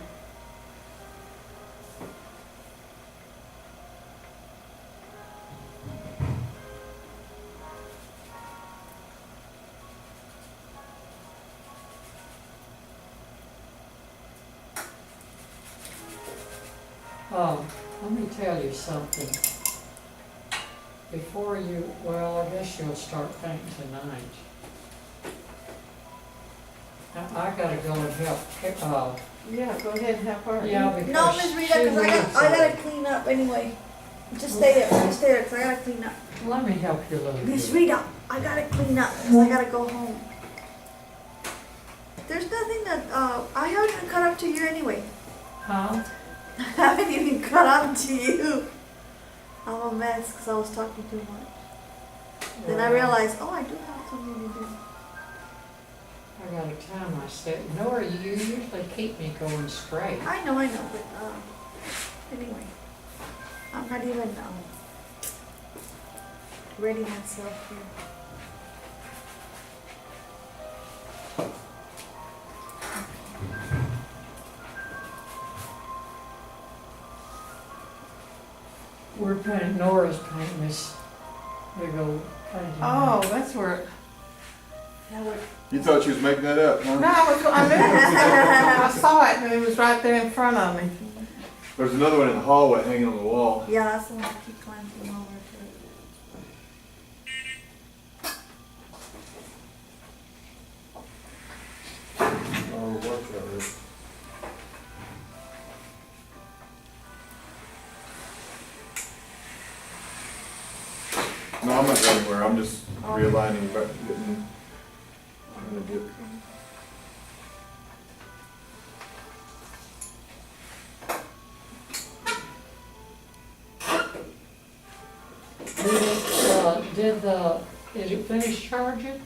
Oh, let me tell you something. Before you, well, I guess you'll start painting tonight. I gotta go and help, Yeah, go ahead and help her. yeah, because No, Miss Rheda, she because I lives gotta there. clean up anyway. Just stay there, because I gotta clean up. Let me help you a little Miss bit. Rheda, I gotta clean up, because I gotta go home. There's nothing that, I haven't even caught up to you anyway. Huh? I haven't even caught up to you. I'm a mess, because I was talking too much. Then I realized, oh, I do have something to do. I gotta time myself. Nora, you usually keep me going straight. I know, but, anyway. I'm not even, ready myself here. We're painting, Nora's painting this big old painting. Oh, that's where, Now we're You thought you was making that up, no, huh? I knew, I saw it and it was right there in front of me. There's another one in the hallway hanging on the wall. Yeah, that's the one I keep climbing over Oh, watch out, Rick. No, I'm not going anywhere. I'm just realigning, but getting. I'm gonna get. Is it finished charging?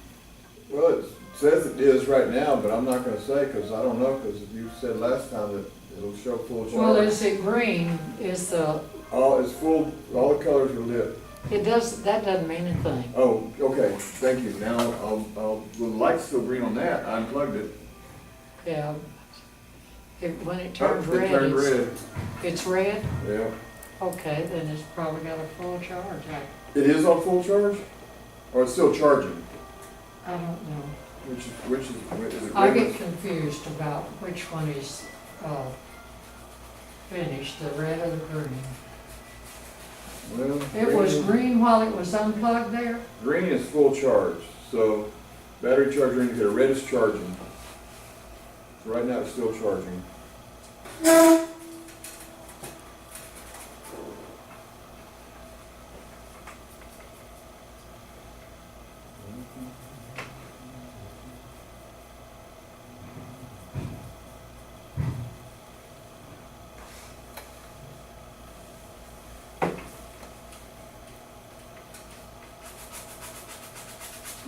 Well, it says it is right now, but I'm not gonna say, cause I don't know, cause you said last time that it'll show full charge. Well, is it green? Is the, All, it's full, all the colors are lit. it does, that doesn't mean anything. Oh, okay, thank you. Now, the light's still green on that. I unplugged it. Yeah. When it turns Oh, it red, turned it's, red. it's red? Yeah. Okay, then it's probably got a full charge. It is on full charge? Or it's still charging? I don't know. Which is it I red? get confused about which one is, finished, the red or the green. Well, It was green while it was unplugged there? green is full charge, so battery charger indicator, red is charging. So right now it's still charging.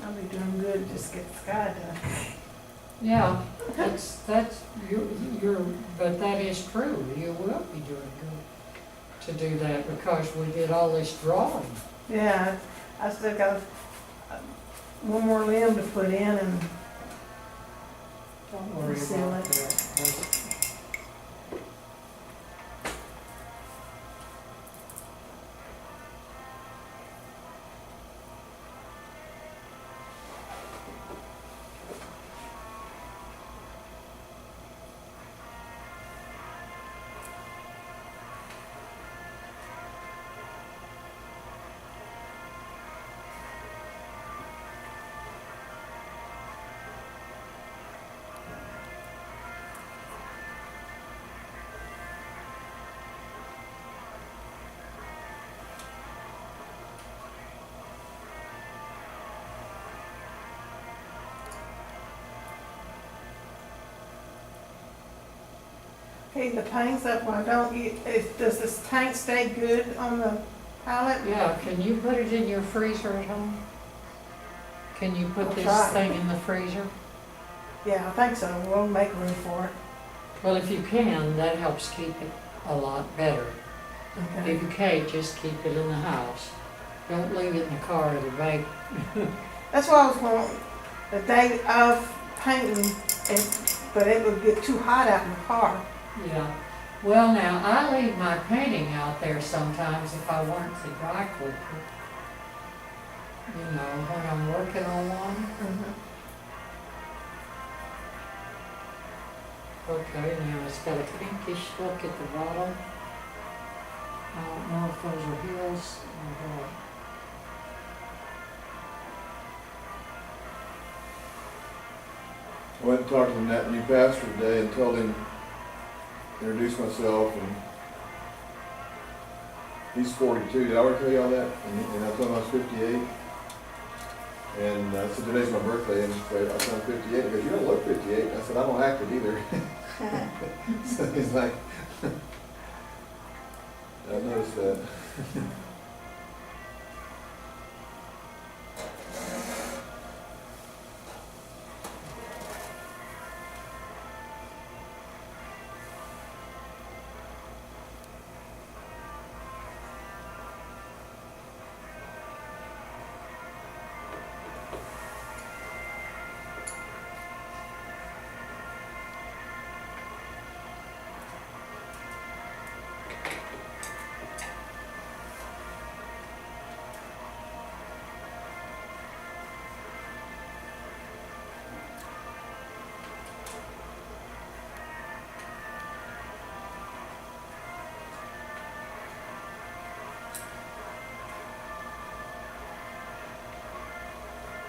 I'll be doing good, just get the sky done. Yeah, that's, but that is true, you will be doing good to do that because we did all this drawing. Yeah, I still got one more limb to put in and Don't worry Seal about it. that. okay, the paint's up, why don't you, does this tank stay good on the pallet? Yeah, can you put it in your freezer at home? Can you put I'll this try. thing in the freezer? Yeah, I think so, we'll make room for it. Well, if you can, that helps keep it a lot better. Okay. If you can't, just keep it in the house. Don't leave it in the car, it'll bake. That's what I was wanting, the day of painting, but it would get too hot out in the car. Yeah. Well, now, I leave my painting out there sometimes if I weren't the dry cleaner. You know, when I'm working on one. Okay, now it's got a pinkish look at the bottom. I don't know if those are heels or what. I went and talked to that new pastor today and told him, introduced myself, and he's 42. Did I ever tell you all that? And I told him I was 58. And I said, today's my birthday, and so I turned 58. He goes, you don't look 58. I said, I don't act it either. So he's like, I noticed that.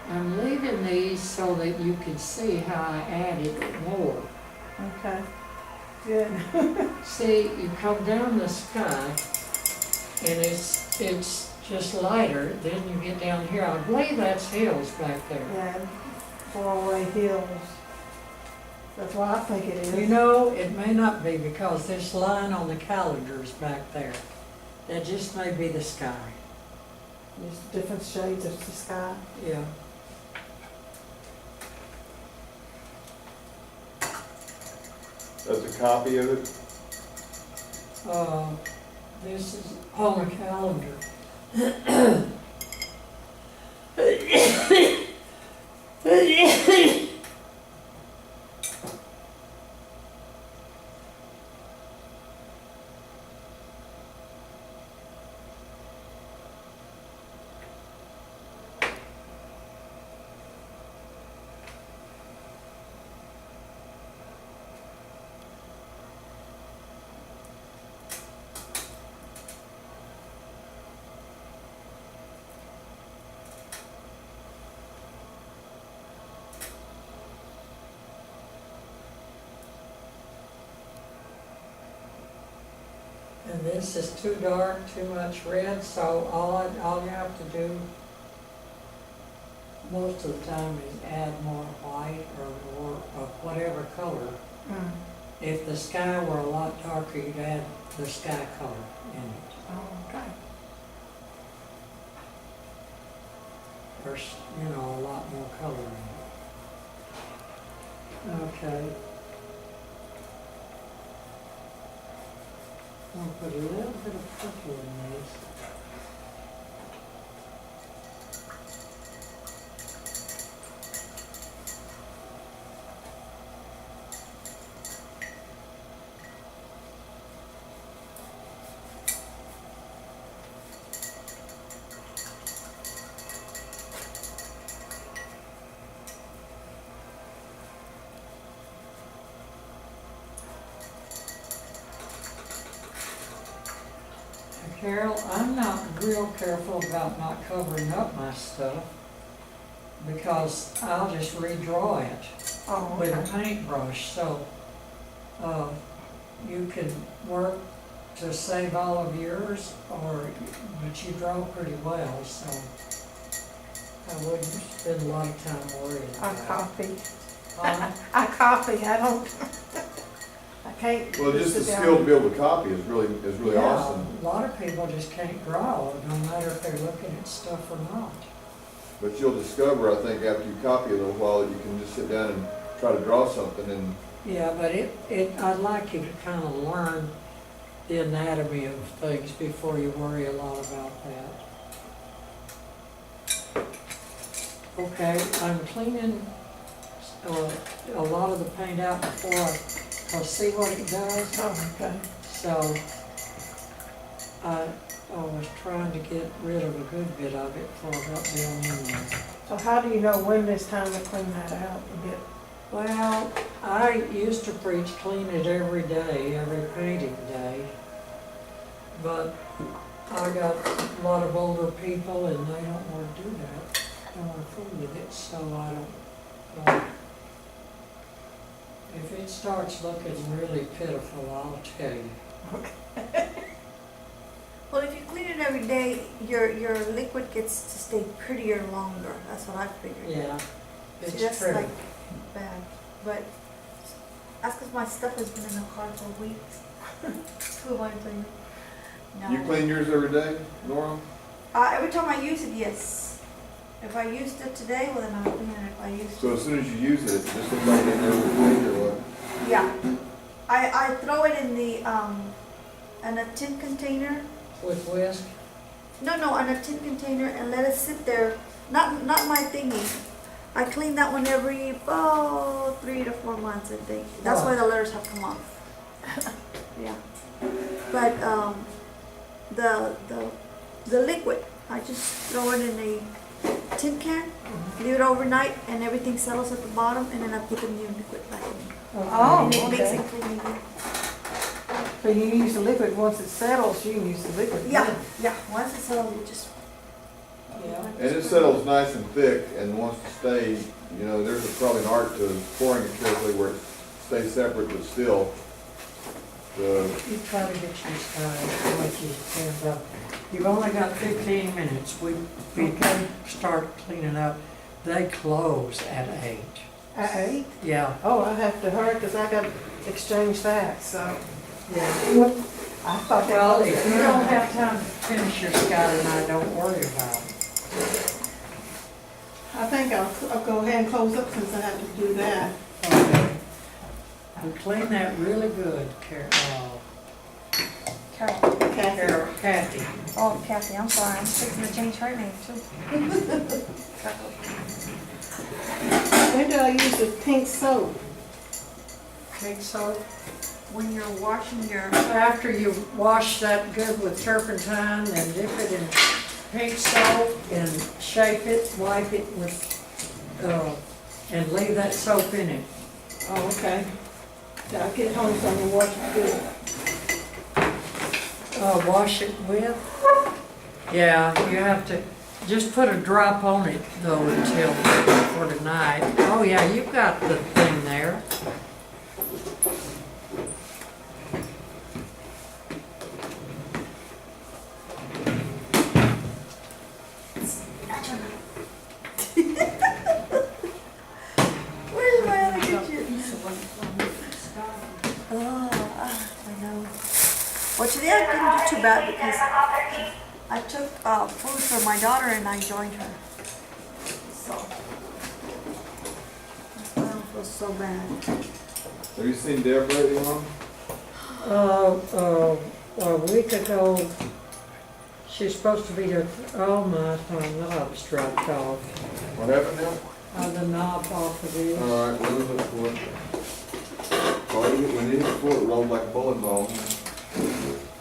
I'm leaving these so that you can see how I added more. Okay, good. See, you come down the sky, and it's just lighter, then you get down here, I believe that's hills back there. Yeah, faraway hills. That's what I think it is. You know, it may not be, because this line on the calendar's back there. That just may be the sky. Just different shades of the sky. Yeah. That's a copy of it. This is on the calendar. And this is too dark, too much red, so all you have to do most of the time is add more white or more of whatever color. Mm. If the sky were a lot darker, you'd add the sky color in it. Oh, okay. There's, you know, a lot more color in it. Okay. I'll put a little bit of purple in these. Carol, I'm not real careful about not covering up my stuff because I'll just redraw it Oh, with a okay. paintbrush, so, you can work to save all of yours, but you draw pretty well, so I wouldn't spend a lot of time worrying I about it. copy. Huh? I copy, I don't, I can't. Well, just the sit down. skill to be able to copy is really Yeah, awesome. a lot of people just can't draw, no matter if they're looking at stuff or not. But you'll discover, I think, after you copy a little while, you can just sit down and try to draw something and Yeah, but I'd like you to kind of learn the anatomy of things before you worry a lot about that. Okay, I'm cleaning a lot of the paint out before I'll see what it does. Oh, okay. So I was trying to get rid of a good bit of it before I got down in there. So how do you know when it's time to clean that out a bit? Well, I used to preach clean it every day, every painting day. But I got a lot of older people and they don't want to do that. They don't want to fool with it, so I don't. If it starts looking really pitiful, I'll tell you. Well, if you clean it every day, your liquid gets to stay prettier longer. That's what I figured. Yeah, See, it's that's true. like bad, but that's because my stuff has been in the car for weeks. Who am I telling you? No. You clean yours every day, Nora? Every time I use it, yes. If I used it today, well then I'll clean it. If I used So as soon as you use it, just looks like it never cleaned or what? yeah. I throw it in the in a tin container. With whisk? No, in a tin container and let it sit there. Not my thingy. I clean that one every 3 to 4 months, I think. That's why the letters have come off. Yeah. But the liquid, I just throw it in a tin can, leave it overnight, and everything settles at the bottom, and then I put the new liquid back in. Oh, And it makes okay. it clean again. So you use the liquid, once it settles, you can use the liquid. Yeah. Once it settles, you just. Yeah. And it settles nice and thick and wants to stay, you know, there's probably an art to pouring it carefully where it stays separate but still. You try to get your style like you stand up. You've only got 15 minutes. We can start cleaning up. They close at 8. At 8? Yeah, Oh, I have to hurry because I got to exchange that, so. yeah. I thought that Well, was if you don't have time to finish your Scott and I, don't worry about it. I think I'll go ahead and close up since I have to do that. Okay. We clean that really good, Carol. Kathy. Oh, Kathy, I'm sorry. I'm fixing to change her name too. When do I use the pink soap? Pink soap. When you're washing your, After you wash that good with turpentine, then dip it in pink soap and shape it, wipe it with, and leave that soap in it. Oh, okay. So I'll get home so I can wash it good. Wash it with? Yeah, you have to, just put a drop on it though until, for tonight. Oh yeah, you've got the thing there. where's my other kitchen? I know. Well, today I didn't do too bad because I took food for my daughter and I joined her. So, I don't feel so bad. Have you seen Deb lately, Mom? A week ago, she's supposed to be there, oh my, my knob's dropped off. What happened now? The knob off of this. All right, we'll look for it. When you hit the floor, it rolled like a bowling ball.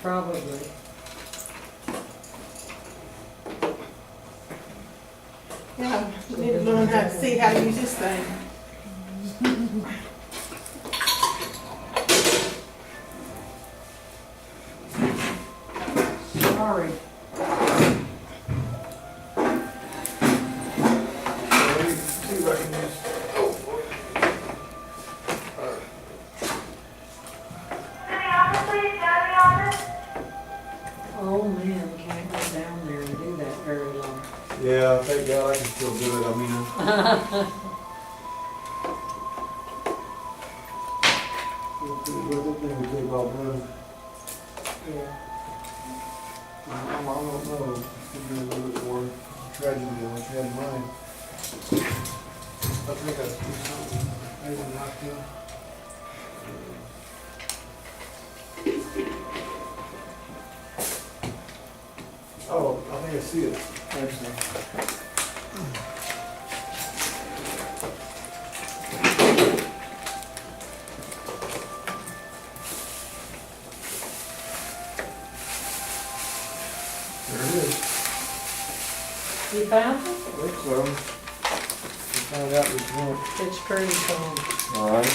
Probably. Yeah, I need to learn how to see how to use this thing. Sorry. See if I can use. Oh man, can't go down there and do that very long. Yeah, thank God I can still do it. I mean, we take all done. Yeah. I don't know. It's gonna be a little bit more tragedy than what you had in mind. I think I see something. Maybe knocked in. Oh, I think I see it, actually. There it is. You found it? I think so. We found out this morning. It's pretty cool. All right.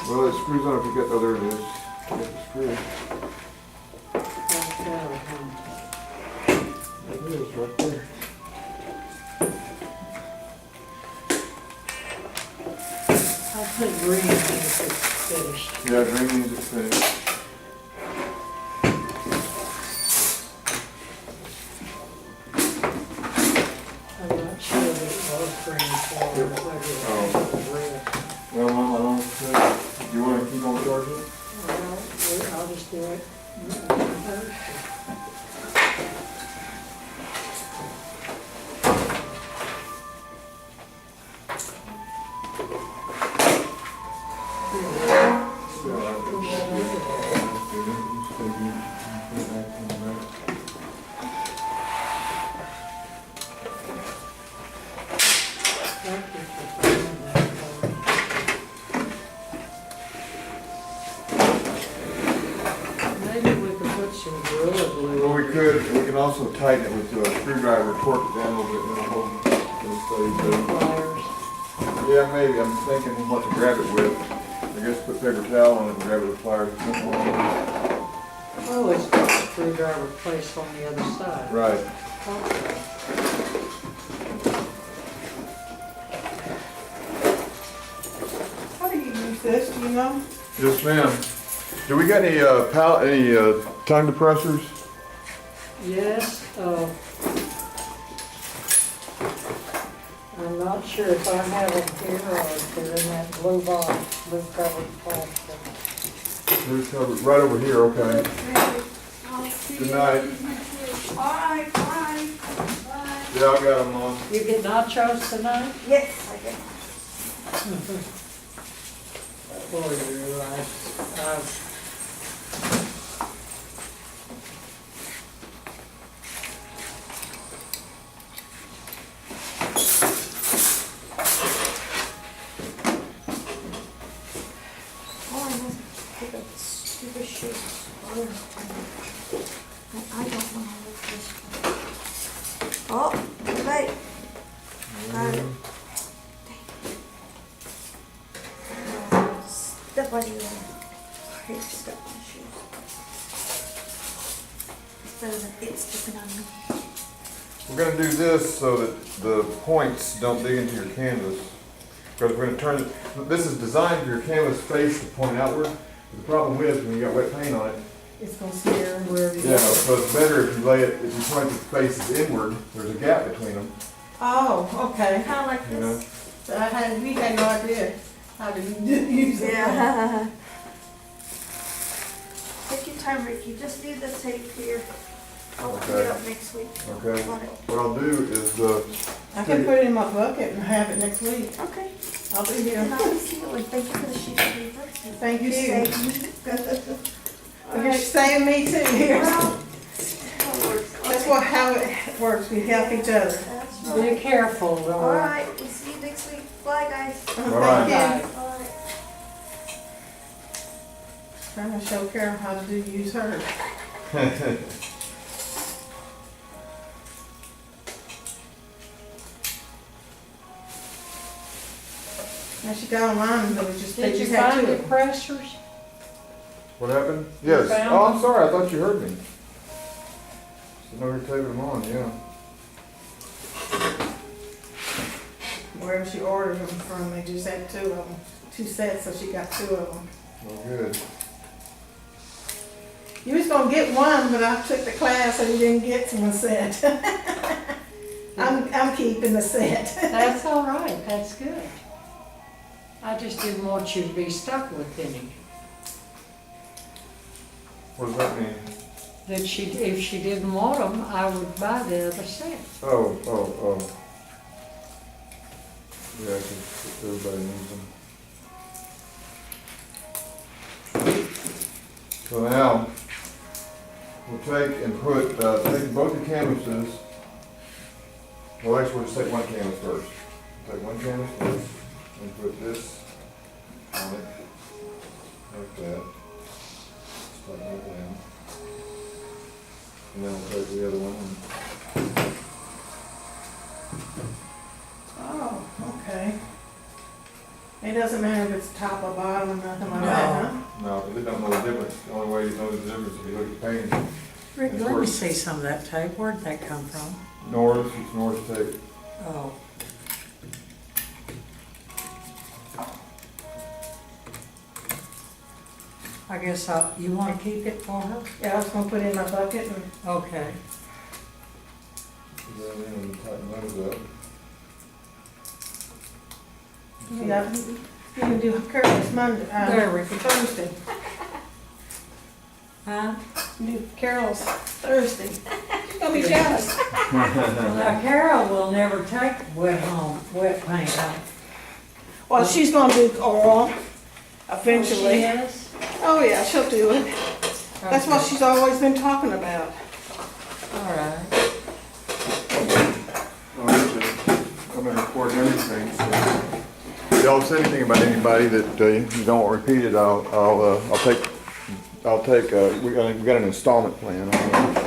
Well, it screws on if you get, oh, there it is. Get the screw. That's out, huh? It is right there. I'll put green if it's finished. Yeah, green means it's finished. Thank you for finding that for me. Maybe we could put some Gorilla Glue. Well, we can also tighten it with a screwdriver, torque it down a little bit, and it'll hold, it'll stay better. Pliers. Yeah, maybe, I'm thinking what to grab it with. I guess put paper towel on it and grab it with pliers. Oh, it's got a screwdriver placed on the other side. Right. Okay. How do you use this, do you know? Yes, ma'am. Do we got any, tongue depressors? Yes, I'm not sure if I have them here or if they're in that blue box, blue covered box. They're covered, right over here, okay. Good night. Alright, bye. Yeah, I got them on. You get nachos tonight? Yes, I guess. Boy, you're right. Oh, I must pick up the stupid shit. I don't know how to work this one. Oh, right. Got it. Step on you. I hate step on shoes. Better than it stepping on me. We're gonna do this so that the points don't dig into your canvas. Because we're gonna turn it, this is designed for your canvas face to point outward. But the problem is, when you got wet paint on it, It's gonna smear wherever you yeah, go. so it's better if you lay it, if you point the faces inward, there's a gap between them, Oh, okay. Kind of like you know? this. So we had no idea how to use it. Yeah. Take your time, Ricky. Just leave the tape here. I'll clean it up next week. Okay, Want it? what I'll do is, I can put it in my bucket and have it next week. Okay. I'll be here. And I'll see you. And thank you for the sheet of paper. Thank you. You saved me. You're saving me too here. Well, that works. That's how it works. We help each other. That's Be right. careful, All Nora. right. We'll see you next week. Bye, guys. Thank right. you. All right. Trying to show Carol how to use her. Now she got online, but it just, they Did you just had find two the of them. pressers? what happened? Yes, found oh, I'm them? sorry, I thought you heard me. So now you're taping them on, yeah. Wherever she ordered them from, they just had two of them. 2 sets, so she got 2 of them. Oh, good. You was gonna get one, but I took the class and you didn't get one set. I'm keeping the set. That's all right, that's good. I just didn't want you to be stuck with any. What does that mean? That if she didn't want them, I would buy the other set. Oh. Yeah, 'cause everybody needs them. So now, we'll take and put, take both the canvases. Well, actually, we'll just take one canvas first. Take one canvas first and put this on it, like that. Just like that. And then we'll take the other one and Oh, okay. It doesn't matter if it's top or bottom or nothing like that, huh? no, because they don't know the difference. The only way you know the difference is if you look at painting. Rick, Of let me course. see some of that tape. Where'd that come from? Nora's, it's Nora's tape. Oh. I guess you want to keep it for her? Yeah, I was gonna put it in my bucket and, Okay. Put that in and tighten those up. yeah, you can do Carol's Monday, There, Ricky. Thursday. Huh? Do Carol's Thursday. She's gonna be jealous. Now Carol will never take wet paint home. Well, she's gonna do oral She eventually. is? Oh, yeah, she'll do it. That's what she's always been talking about. All right. I've been recording everything, so. If y'all say anything about anybody that you don't want repeated, I'll take, we got an installment plan on that.